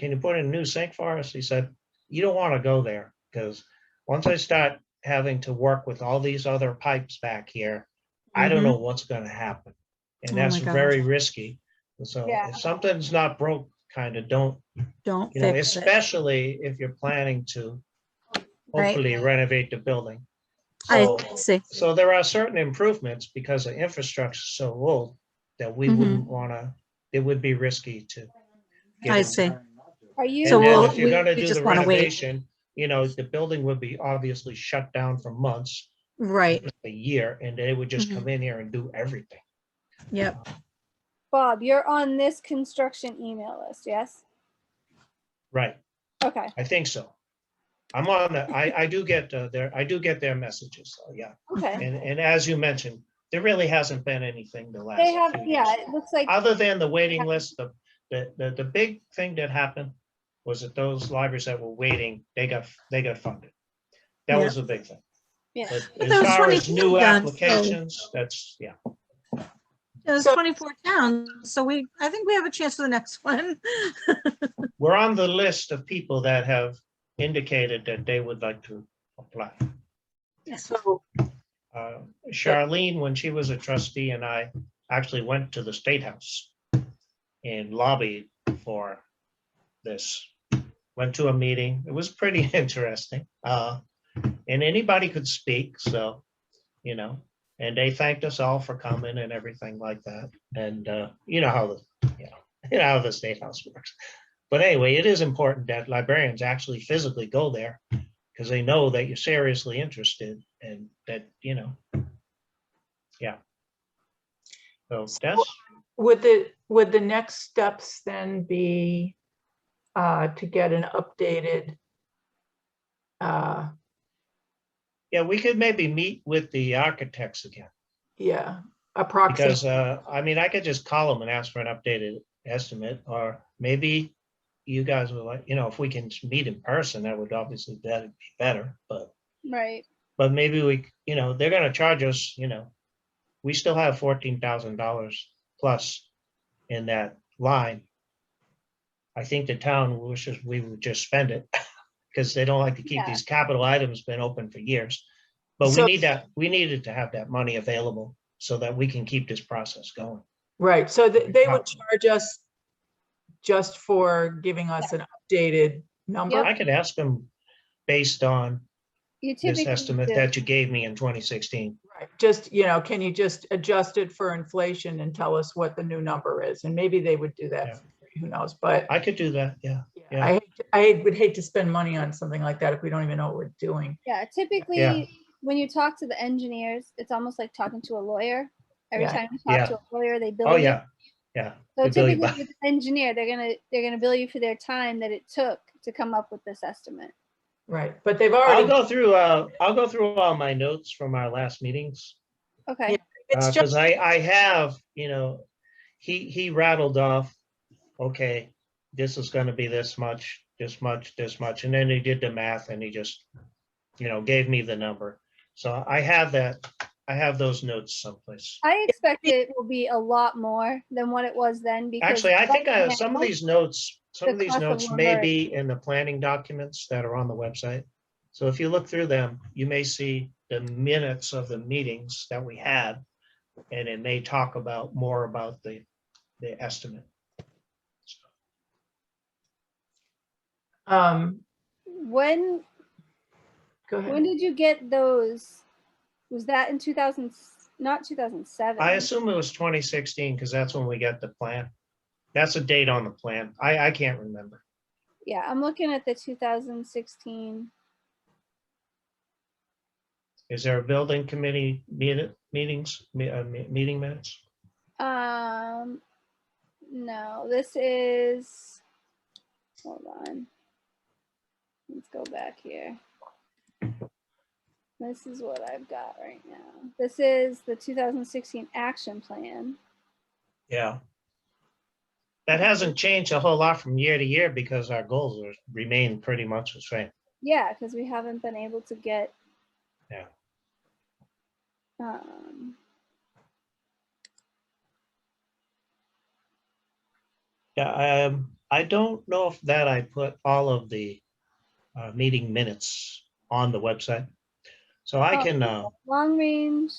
you put in a new sink for us? He said, you don't want to go there, because once I start having to work with all these other pipes back here, I don't Mhm. know what's going to happen. And Oh that's my gosh. very risky. So Yeah. if something's not broke, kind of don't, Don't you know, fix it. especially if you're planning to Right. hopefully renovate the building. I So, see. so there are certain improvements because the infrastructure is so old that we Mhm. wouldn't want to, it would be risky to get I into. see. Are you? So And then we'll- if you're we- gonna we do just the wanna wait. renovation, you know, the building would be obviously shut down for months, Right. a year, and they would just Mhm. come in here and do everything. Yep. Bob, you're on this construction email list, yes? Right, Okay, I think so. I'm on the, I do get I do get their messages, so yeah. okay. And as you mentioned, there really hasn't been anything the last They have, few yeah, years. it looks like, Other than the waiting list, the big thing that happened was that those libraries that were waiting, they got funded. That Yeah. was the big thing. yeah. But But as there was far as 24 new done, so- applications, that's, yeah. There's So- 24 towns, so I think we have a chance for the next one. We're on the list of people that have indicated that they would like to apply. So, Charlene, when she was a trustee, and I actually went to the State House and lobbied for this. Went to a meeting. It was pretty interesting. And anybody could speak, so, you know, and they thanked us all for coming and everything like that. And you know how how the State House works. But anyway, it is important that librarians actually physically go there, because they know that you're seriously interested and that, you know, yeah. So that's, would the next steps then be to get an updated, yeah, we could maybe meet with the architects again, yeah, approximate, because I mean, I could just call them and ask for an updated estimate, or maybe you guys would like, you know, if we can meet in person, that would obviously be better, Right, but maybe we, you know, they're gonna charge us, you know, we still have $14,000 plus in that line. I think the town wishes we would just spend it because they don't like to keep Yeah. these capital items been open for years. But So- we needed to have that money available so that we can keep this process going. right, so they would charge us just for giving us an updated number? I could ask them based on you this typically estimate do. that you gave me in 2016. Right, just, you know, can you just adjust it for inflation and tell us what the new number is? And maybe they would do that, Yeah. for free, who knows, but I could do that, yeah. yeah. I would hate to spend money on something like that if we don't even know what we're doing. Yeah, typically, Yeah. when you talk to the engineers, it's almost like talking to a lawyer. Every Yeah. time you talk Yeah. to a lawyer, they bill Oh, you. yeah, yeah. So They bill you typically by- with an engineer, they're gonna bill you for their time that it took to come up with this estimate. Right, but they've I'll already, go through all my notes from our last meetings. Okay, Yeah. it's just, Because I have, you know, he rattled off, okay, this is gonna be this much, this much, this much, and then he did the math and he just, you know, gave me the number. So I have those notes someplace. I expect it will be a lot more than what it was then because. Actually, I think right some of now, these notes, the cost of may lumber- be in the planning documents that are on the website. So if you look through them, you may see the minutes of the meetings that we had, and it may talk about more about the estimate. When go when ahead. did you get those? Was that in 2000? Not 2007. I assume it was 2016 because that's when we got the plan. That's a date on the plan. I can't remember. Yeah, I'm looking at the 2016. Is there a building committee meetings, meeting minutes? No, this is. Hold on. Let's go back here. This is what I've got right now. This is the 2016 action plan. Yeah. That hasn't changed a whole lot from year to year because our goals remain pretty much the same. Yeah, because we haven't been able to get. Yeah. Yeah, I don't know if that I put all of the meeting minutes on the website. So I Oh, can, long range.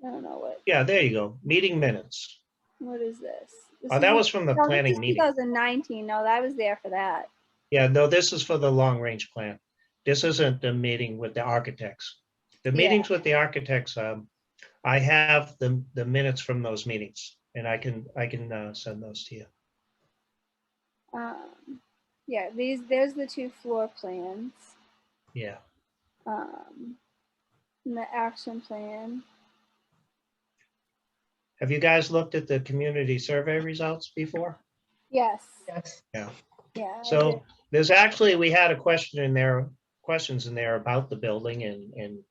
I don't know yeah, there you go, meeting minutes. what is this? This Oh, is that a- was from the no, this planning is meeting. 2019. No, I was there for that. Yeah, no, this is for the long range plan. This isn't the meeting with the architects. The Yeah. meetings with the architects, I have the minutes from those meetings, and I can send those to you. Yeah, there's the two floor plans. Yeah. And the action plan. Have you guys looked at the community survey results before? Yes. Yes. Yeah. Yeah. I did. So there's actually, we had a question in there, questions in there about the building and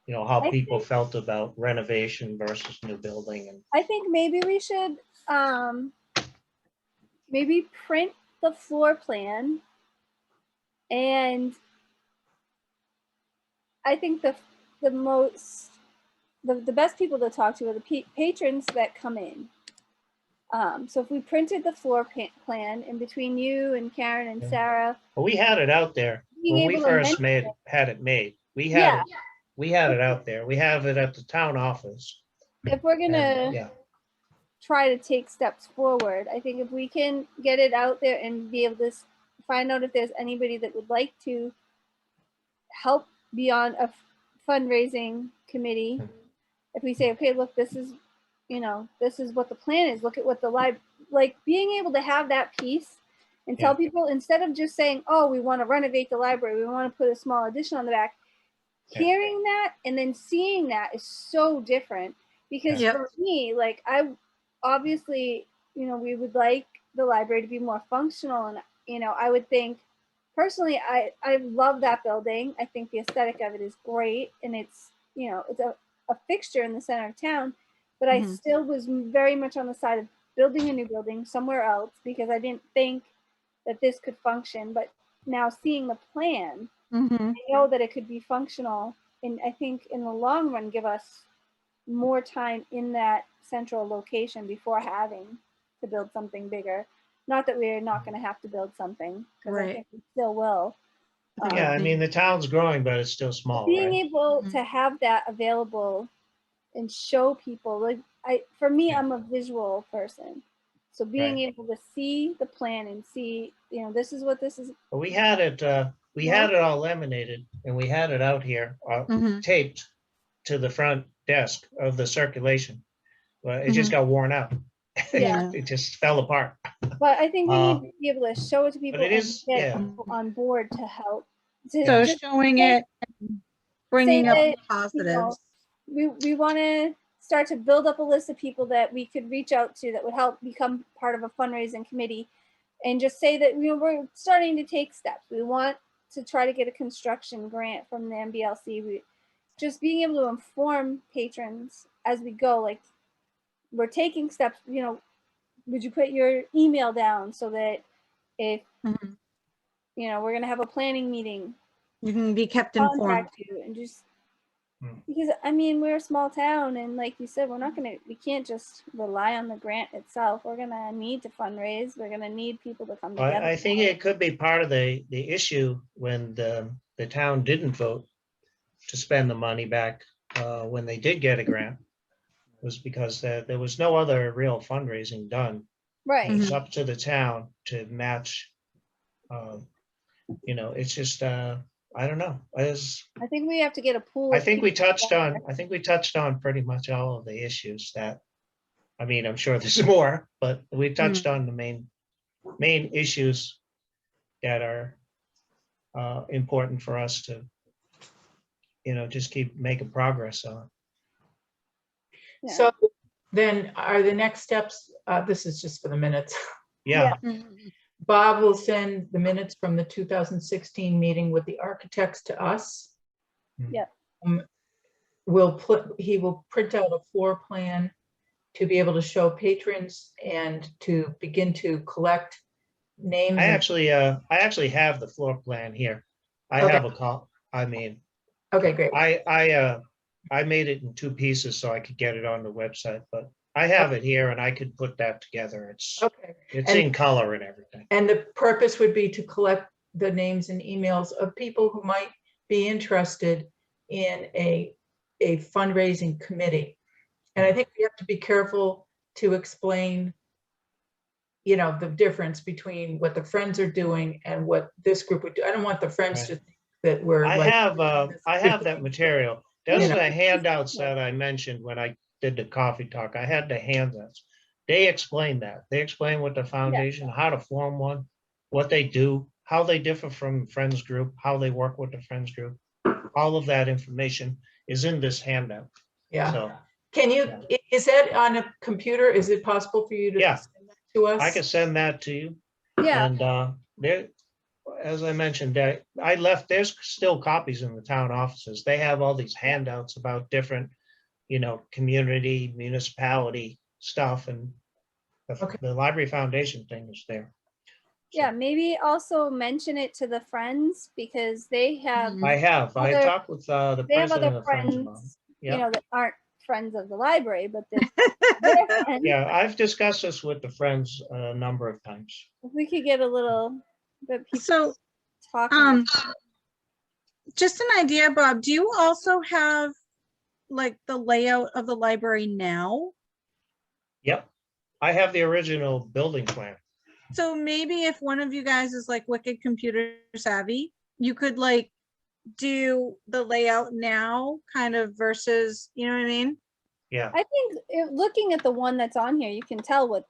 you know, how I people think- felt about renovation versus new building. And I think maybe we should maybe print the floor plan, and I think the most the best people to talk to are the patrons that come in. So if we printed the floor plan in between you and Karen and Yeah. Sarah, well, we had it out there being when we able to first mention had it made. Yeah. We had it out there. We have it at the town office. if we're gonna And, yeah, try to take steps forward, I think if we can get it out there and be able to find out if there's anybody that would like to help be on a fundraising committee, if we say, okay, look, this is, this is what the plan is. Look at what the like being able to have that piece and tell Yeah. people, instead of just saying, oh, we want to renovate the library, we want to put a small addition on the back. Yeah. Hearing that and then seeing that is so different, because Yep. for me, like, I obviously, we would like the library to be more functional, and I would think personally, I love that building. I think the aesthetic of it is great, and it's it's a fixture in the center of town, but I Mhm. still was very much on the side of building a new building somewhere else, because I didn't think that this could function. But now seeing the plan, Mhm. I know that it could be functional, and I think in the long run give us more time in that central location before having to build something bigger. Not that we're not going to have to build something, because I Right. think we still will. I think yeah. I it'd mean, be- the town's growing, but it's still small, Being right? able Mhm. to have that available and show people, like, for me, Yeah. I'm a visual person, so being Right. able to see the plan and see, this is what this is. But we had it. We Yeah. had it all laminated, and we had it out here, Mhm. taped to the front desk of the circulation. Well, it just Mhm. got worn out. Yeah. It just fell apart. But I think we need to be able to show it to people it and is- get yeah. people on board to help. To So just showing say- it, and bringing up that, the you know, positives. we want to start to build up a list of people that we could reach out to that would help become part of a fundraising committee, and just say that we're starting to take steps. We want to try to get a construction grant from the MBLC. Just being able to inform patrons as we go, like, we're taking steps. Would you put your email down so that if Mhm. we're going to have a planning meeting, You can be kept informed. contact you, and just because we're a small town, and like you said, we can't just rely on the grant itself. We're gonna need to fundraise. We're gonna need people to come together. I think it could be part of the issue when the town didn't vote to spend the money back when they did get a grant, was because there was no other real fundraising done. Right. It's up to the town to match. It's just I don't know. I think we have to get a pool. I of think we people touched together. on pretty much all of the issues that. I'm sure there's more, but we touched on the main issues that are important for us to, just keep making progress on. Yeah. So then are the next steps, this is just for the minutes. Yeah, Mhm. Bob will send the minutes from the 2016 meeting with the architects to us. Yep. He will print out a floor plan to be able to show patrons and to begin to collect names. I actually have the floor plan here. I Okay. have a call. Okay, great. I made it in two pieces so I could get it on the website, but I have it here and I could put that together. It's Okay. it's in color and everything. And the purpose would be to collect the names and emails of people who might be interested in a fundraising committee. And I think we have to be careful to explain, you know, the difference between what the Friends are doing and what this group would do. I don't want the Friends Right. to think that we're I like. have that material. Those You are know. the handouts that I mentioned when I did the coffee talk. I had the handouts. They explain that. They explain what the foundation, how to form one, what they do, how they differ from Friends group, how they work with the Friends group. All of that information is in this handout. Yeah. So Can you, is that on a computer? Is it possible for you to Yeah. send that to us? I can send that to you. Yeah, And there, as I mentioned, I left, there's still copies in the town offices. They have all these handouts about different, you know, community, municipality stuff, and Okay. the Library Foundation thing is there. yeah, maybe also mention it to the Friends because they have, Mhm. I Other- talked with the they have president other of Friends about it. friends, Yeah. you know, that aren't friends of the library, but they're friends. Yeah, I've discussed this with the Friends a number of times. If we could get a little bit people So, talking. just an idea, Bob, do you also have like the layout of the library now? Yep. I have the original building plan. So maybe if one of you guys is like wicked computer savvy, you could like do the layout now kind of versus, you know what I mean? Yeah, I think looking at the one that's on here, you can tell what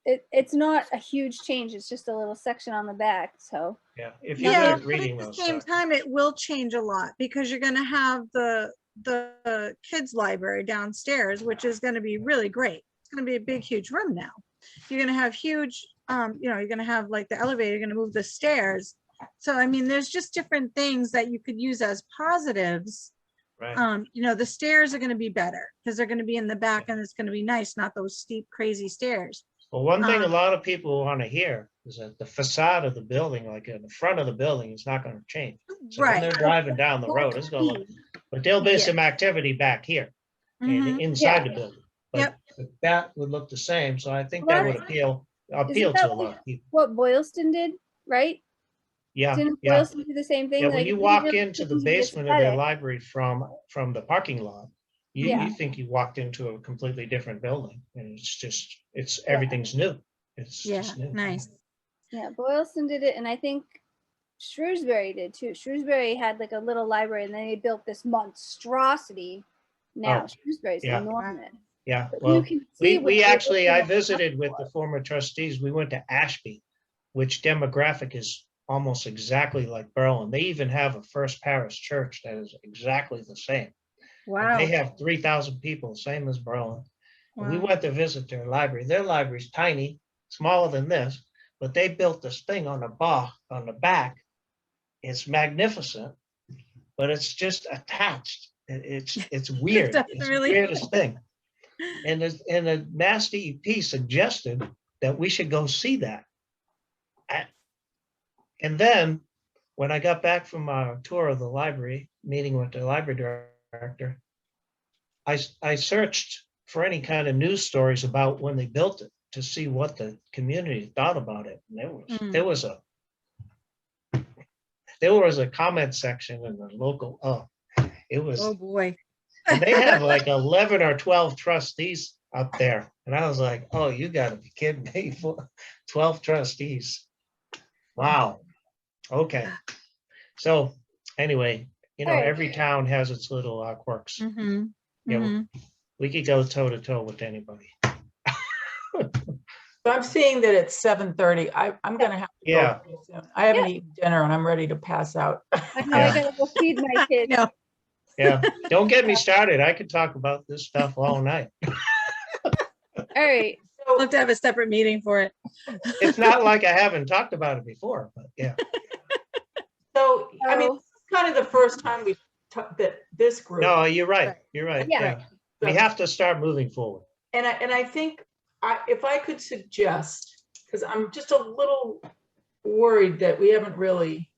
it's not a huge change. It's just a little section on the back. So yeah. If you're Yeah, good at but reading at the those. same sections. time, it will change a lot because you're gonna have the kids library downstairs, which is gonna be really great. It's gonna be a big, huge room now. You're gonna have huge, you know, you're gonna have like the elevator, you're gonna move the stairs. So I mean, there's just different things that you could use as positives. Right. You know, the stairs are gonna be better because they're gonna be in the back and it's gonna be nice, not those steep, crazy stairs. Well, one thing a Um, lot of people want to hear is that the facade of the building, like in the front of the building, is not going to change. So when Right. they're driving down the road, it's going to look, but there'll be Yeah. some activity back here and Mhm. inside the building. Yep. But that would look the same. So I think Well, that would that's- appeal Isn't to that a lot of people. what Boylston did, right? Yeah, Didn't yeah. Boylston do the same thing? Yeah, when Like, you it didn't walk really into the change basement of their aesthetic. library from the parking lot, Yeah. you think you walked into a completely different building, and it's everything's new. It's Yeah, just new. nice. Yeah, Boylston did it, and I think Shrewsbury did too. Shrewsbury had like a little library, and then they built this monstrosity. Now Oh, Shrewsbury's yeah. enormous. Yeah, But well, you can see what we they're actually, I looking at. visited with the former trustees. We went to Ashby, which demographic is almost exactly like Berlin. They even have a First Parish Church that is exactly the same. And Wow. they have 3,000 people, same as Berlin. And we Wow. went to visit their library. Their library's tiny, smaller than this, but they built this thing on the back. It's magnificent, but it's just attached. It's weird. That's It's really- the weirdest thing. And the Mass DEP suggested that we should go see that. And then when I got back from our tour of the library, meeting with the library director, I searched for any kind of news stories about when they built it to see what the community thought about it. And there was a comment section in the local, it was, Oh, boy. and they have like 11 or 12 trustees up there. And I was like, oh, you gotta be kidding me, 12 trustees. Wow. Okay. So anyway, you know, Alright. every town has its little quirks. Mm-hmm. Yeah, Mm-hmm. we could go toe to toe with anybody. So I'm seeing that it's 7:30. I'm gonna have to go Yeah. pretty soon. I haven't eaten dinner and I'm ready to pass out. I know I gotta go feed my kids. No. Yeah. Don't get me started. I could talk about this stuff all night. All right. We'll So have to have a separate meeting for it. It's not like I haven't talked about it before, but yeah. I mean, this is kind of the first time we talked that this group. No, you're right. Right. You're right. Yeah. Yeah. We have to start moving forward. And I think if I could suggest, because I'm just a little worried that we haven't really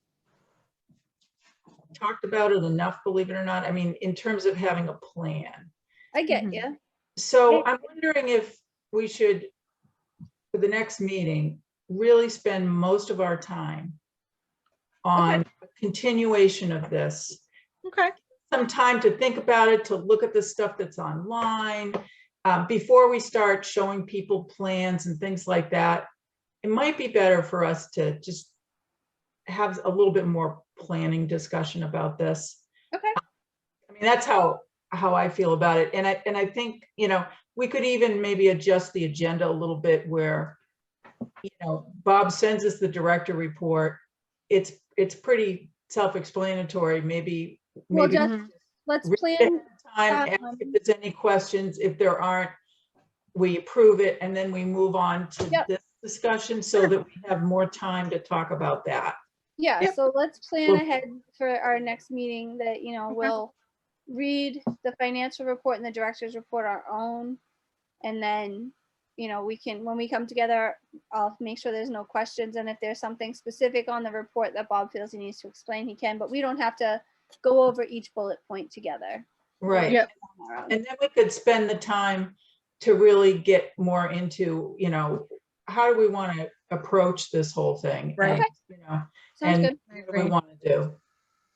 talked about it enough, believe it or not. I mean, in terms of having a plan. I get Mhm. you. So I'm wondering if we should, for the next meeting, really spend most of our time on a continuation of this. Okay. Some time to think about it, to look at the stuff that's online, before we start showing people plans and things like that. It might be better for us to just have a little bit more planning discussion about this. Okay. I mean, that's how I feel about it. And I think, you know, we could even maybe adjust the agenda a little bit where, you know, Bob sends us the director report. It's pretty self-explanatory. Maybe Well, just Mhm. let's read it plan. ahead of time, ask if there's any questions. If there aren't, we approve it, and then we move on to Yep. this discussion so that we have more time to talk about that. Yeah, Yep. so let's plan Well- ahead for our next meeting that, you know, Okay. we'll read the financial report and the director's report our own. And then, you know, we can, when we come together, I'll make sure there's no questions. And if there's something specific on the report that Bob feels he needs to explain, he can, but we don't have to go over each bullet point together. Right. Yep. On our own. And then we could spend the time to really get more into, you know, how do we want to approach this whole thing? Right. And, you know, Sounds and good. I what do we agree. want to do?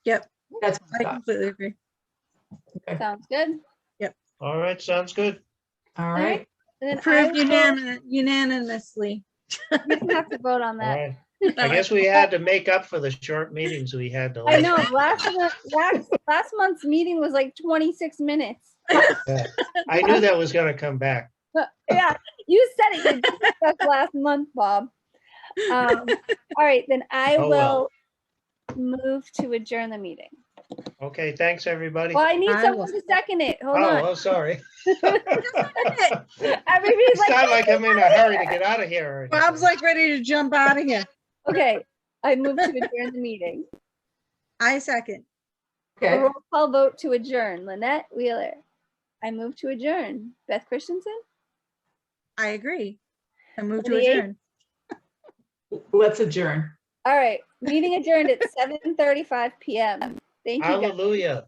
Yep. That's my I thought. completely agree. Okay. Sounds good. All right, sounds good. All right. And then I Approved will, unanimously. we don't have to vote on All that. right. I guess we had to make up for the short meetings we had the I last. know, last month's meeting was like 26 minutes. Yeah. I knew that was gonna come back. Yeah, you said it, you did discuss last month, Bob. All right, then I Oh, will well. move to adjourn the meeting. Okay, thanks, everybody. Well, I need I someone will- to second it. Hold Oh, on. sorry. Everybody's It's not like, like I'm in a hurry to get out of here. or anything. Bob's like ready to jump out of here. okay, I move to adjourn the meeting. I second. A Okay. roll call vote to adjourn. Lynette Wheeler. I move to adjourn. Beth Christensen? I agree. I move to Lydia? adjourn. Let's adjourn. All right, meeting adjourned at 7:35 PM. Thank you, guys. Hallelujah.